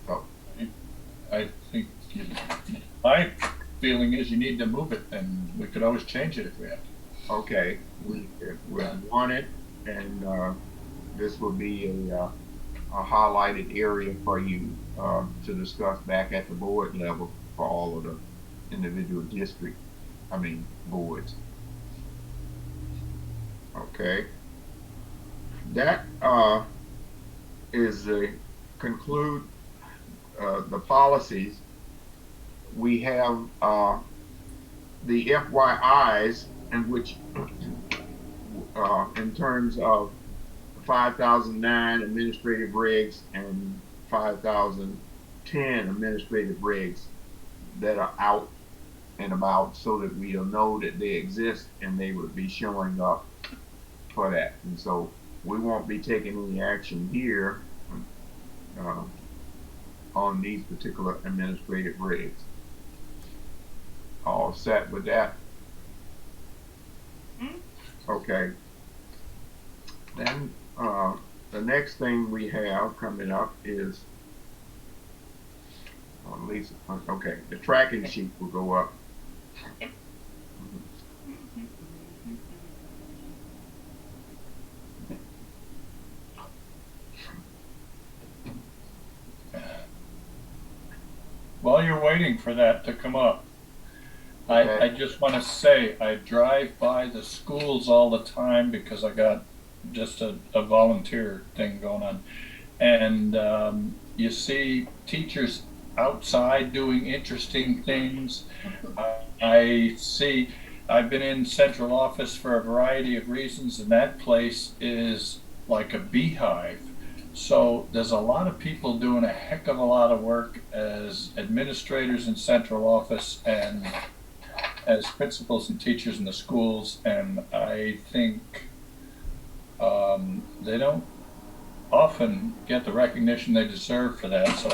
[SPEAKER 4] So,
[SPEAKER 2] I think my feeling is you need to move it, and we could always change it if we have to.
[SPEAKER 4] okay, we want it, and this will be a highlighted area for you to discuss back at the board level for all of the individual boards. Okay. That is conclude the policies. We have the FYIs, in which in terms of 5,009 administrative regs and 5,010 administrative regs that are out and about, so that we'll know that they exist and they would be showing up for that. And so we won't be taking any action here on these particular administrative regs. All set with that? Okay. Then the next thing we have coming up is Lisa. Okay, the tracking sheet will go up.
[SPEAKER 2] While you're waiting for that to come up,
[SPEAKER 4] Okay.
[SPEAKER 2] I just want to say I drive by the schools all the time because I got just a volunteer thing going on. And you see teachers outside doing interesting things. I've been in central office for a variety of reasons, and that place is like a beehive. So there's a lot of people doing a heck of a lot of work as administrators in central office and as principals and teachers in the schools, and I think they don't often get the recognition they deserve for that. So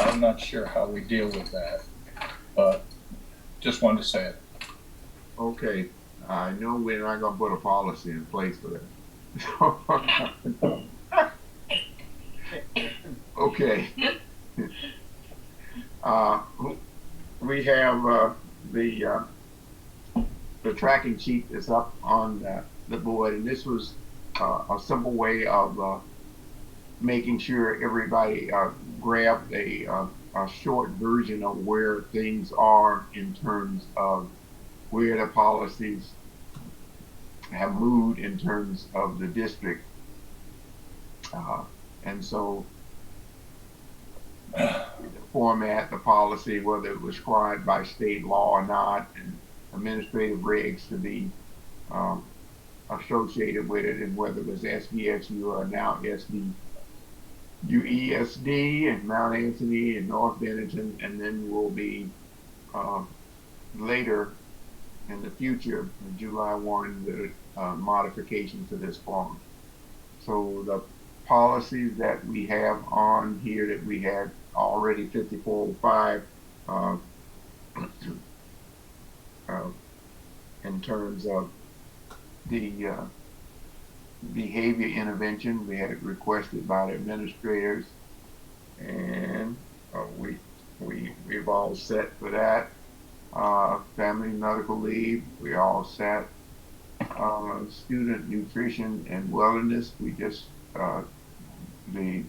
[SPEAKER 2] I'm not sure how we deal with that, but just wanted to say it.
[SPEAKER 4] Okay, I know we're not gonna put a policy in place for that. Okay. We have the tracking sheet is up on the board, and this was a simple way of making sure everybody grabbed a short version of where things are in terms of where the policies have moved in terms of the district. And so the format, the policy, whether it was prescribed by state law or not, and administrative regs to be associated with it, and whether it was SVSU or now SVUESD and Mount Anthony and North Bennington, and then will be later in the future, July 1, the modification to this form. So the policies that we have on here that we had already 5405 in terms of the behavior intervention, we had it requested by the administrators, and we've all set for that. Family medical leave, we all set. Student nutrition and wellness, we just the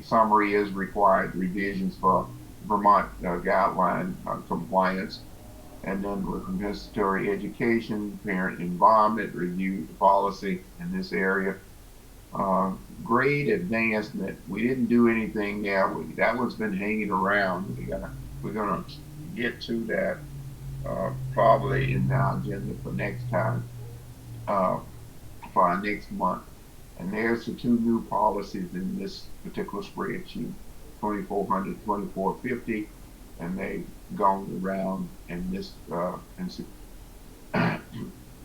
[SPEAKER 4] summary is required revisions for Vermont guideline compliance. And then with compensatory education, parent involvement, review the policy in this area. Grade advancement, we didn't do anything there. That one's been hanging around. We're gonna get to that probably in our agenda for next time, for our next month. And there's the two new policies in this particular spreadsheet, 2400, 2450, and they've gone around, and this and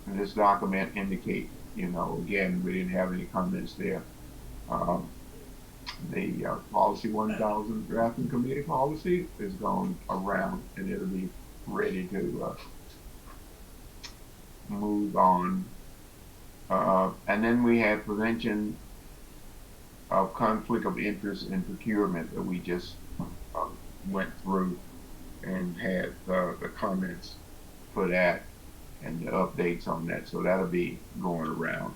[SPEAKER 4] this document indicate, again, we didn't have any comments there. The policy 1000 drafting committee policy is going around, and it'll be ready to move on. And then we had prevention of conflict of interest in procurement that we just went through and had the comments for that and the updates on that. So that'll be going around.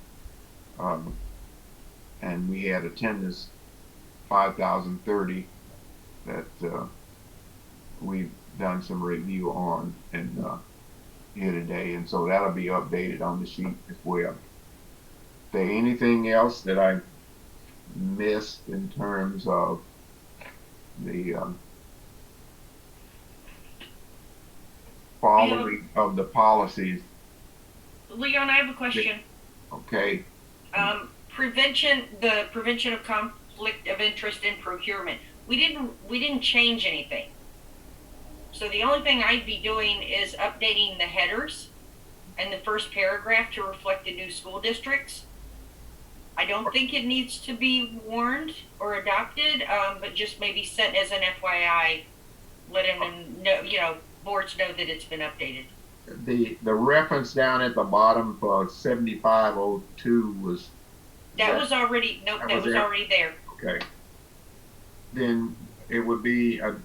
[SPEAKER 4] And we had attendance 5,030 that we've done some review on and here today. And so that'll be updated on the sheet as well. Is there anything else that I missed in terms of the following of the policies?
[SPEAKER 6] Leon, I have a question.
[SPEAKER 4] Okay,
[SPEAKER 6] The prevention of conflict of interest in procurement. We didn't change anything. So the only thing I'd be doing is updating the headers and the first paragraph to reflect the new school districts. I don't think it needs to be warned or adopted, but just maybe sent as an FYI, letting them know, boards know that it's been updated.
[SPEAKER 4] the reference down at the bottom for 7502 was.
[SPEAKER 6] That was already, nope, that was already there.
[SPEAKER 4] Okay. Then it would be a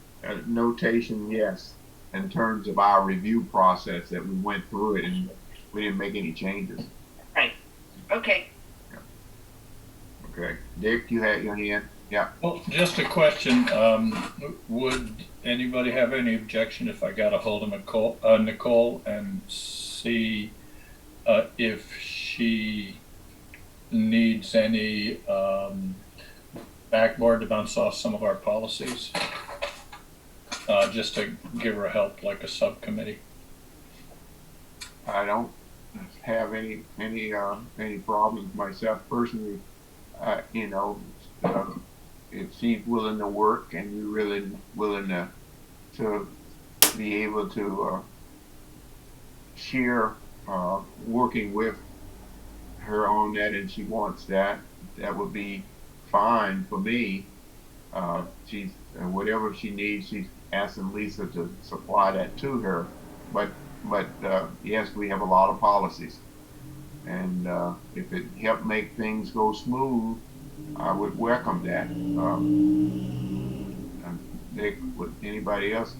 [SPEAKER 4] notation, yes, in terms of our review process that we went through it and we didn't make any changes.
[SPEAKER 6] Right. Okay.
[SPEAKER 4] Okay. Dick, you had your hand? Yeah.
[SPEAKER 2] Well, just a question. Would anybody have any objection if I got a hold of Nicole and see if she needs any backboard to bounce off some of our policies? Just to give her help, like a subcommittee.
[SPEAKER 4] I don't have any problems myself personally. It seems willing to work, and you're really willing to be able to share working with her on that, and she wants that. That would be fine for me. She's whatever she needs, she's asking Lisa to supply that to her. But yes, we have a lot of policies, and if it helped make things go smooth, I would welcome that. Dick, would anybody else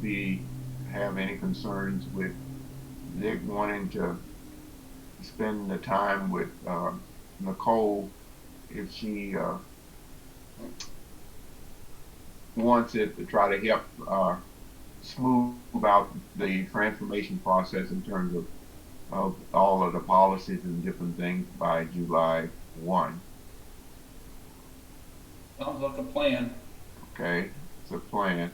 [SPEAKER 4] have any concerns with Dick wanting to spend the time with Nicole if she wants it, to try to help smooth out the transformation process in terms of all of the policies and different things by July 1?
[SPEAKER 3] Sounds like a plan.
[SPEAKER 4] Okay, it's a plan.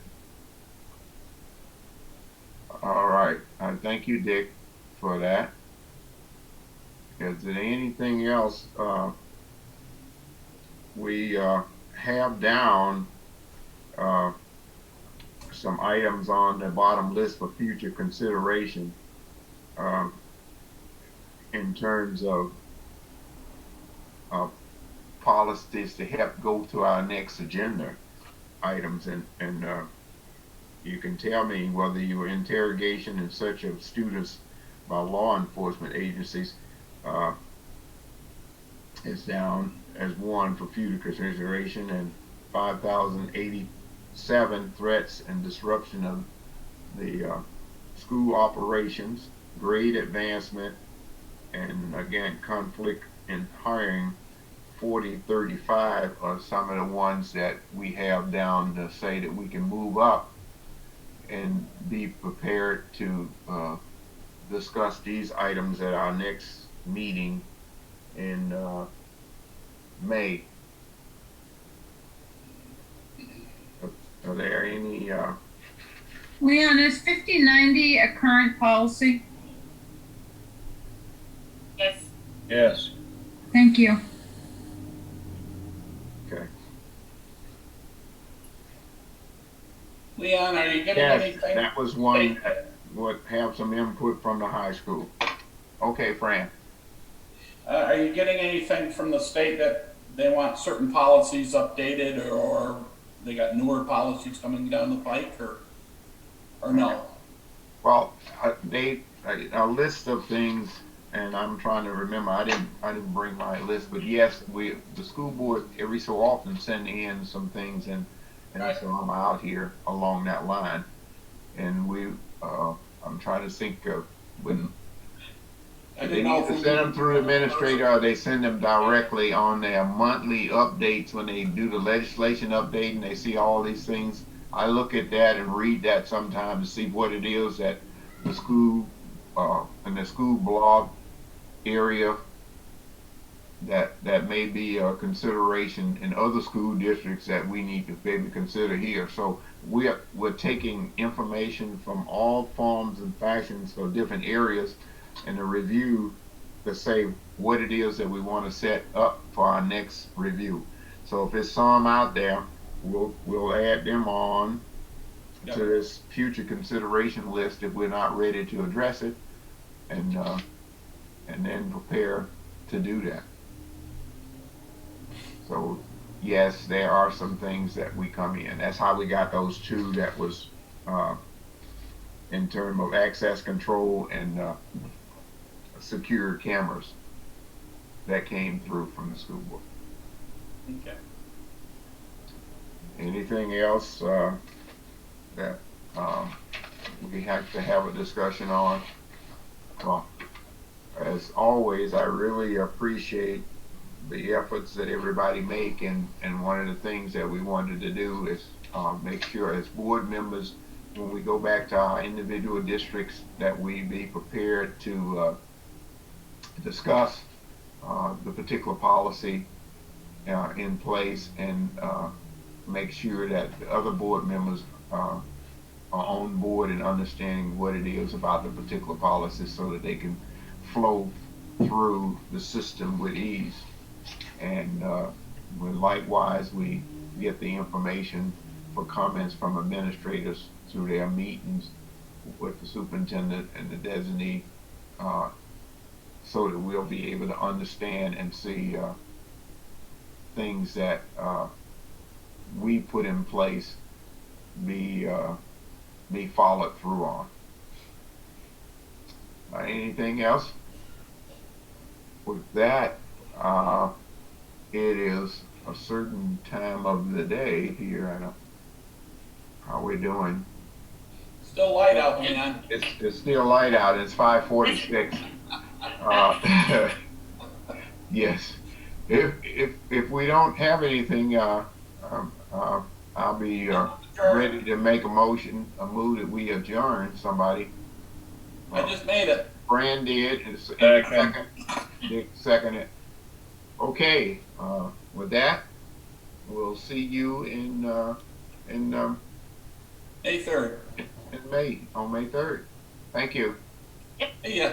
[SPEAKER 4] All right, thank you, Dick, for that. Is there anything else we have down? Some items on the bottom list for future consideration in terms of policies to help go to our next agenda items, and you can tell me whether your interrogation and such of students by law enforcement agencies is down as one for future consideration, and 5,087 threats and disruption of the school operations, grade advancement, and again conflict in hiring. 4035 are some of the ones that we have down to say that we can move up and be prepared to discuss these items at our next meeting in May. Are there any
[SPEAKER 5] Leon, is 5090 a current policy?
[SPEAKER 6] Yes.
[SPEAKER 2] Yes.
[SPEAKER 5] Thank you.
[SPEAKER 4] okay?
[SPEAKER 3] Leon, are you getting
[SPEAKER 4] Yes,
[SPEAKER 3] anything?
[SPEAKER 4] that was one that would have some input from the high school. Okay, Fran.
[SPEAKER 3] Are you getting anything from the state that they want certain policies updated, or they got newer policies coming down the pike, or no?
[SPEAKER 4] Well, a list of things, and I'm trying to remember. I didn't bring my list, but yes, the school board every so often send in some things, and so I'm out here along that line, and I'm trying to think of when. They need to send them through the administrator, or they send them directly on their monthly updates when they do the legislation update and they see all these things. I look at that and read that sometimes to see what it is that the school in the school blog area that may be a consideration in other school districts that we need to maybe consider here. So we're taking information from all forms and fashions for different areas, and the review to say what it is that we want to set up for our next review. So if there's some out there, we'll add them on
[SPEAKER 3] Yep.
[SPEAKER 4] to this future consideration list if we're not ready to address it, and then prepare to do that. So yes, there are some things that we come in. That's how we got those two that was in terms of access control and secure cameras that came through from the school board.
[SPEAKER 3] Okay.
[SPEAKER 4] Anything else that we have to have a discussion on? Well, as always, I really appreciate the efforts that everybody make, and one of the things that we wanted to do is make sure as board members, when we go back to our individual districts, that we be prepared to discuss the particular policy in place, and make sure that the other board members are on board and understanding what it is about the particular policy, so that they can flow through the system with ease. And likewise, we get the information for comments from administrators through their meetings with the superintendent and the designee, so that we'll be able to understand and see things that we put in place be followed through on. Anything else? With that, it is a certain time of the day here. I know how we're doing.
[SPEAKER 3] Still light out, man.
[SPEAKER 4] It's still light out. It's 5:46. Yes. If we don't have anything, I'll be ready to make a motion, a move that we adjourn. Somebody.
[SPEAKER 3] I just made it.
[SPEAKER 4] Fran did.
[SPEAKER 2] Second.
[SPEAKER 4] Dick seconded. Okay. With that, we'll see you in
[SPEAKER 3] May 3rd.
[SPEAKER 4] on May 3rd. Thank you.
[SPEAKER 3] See ya.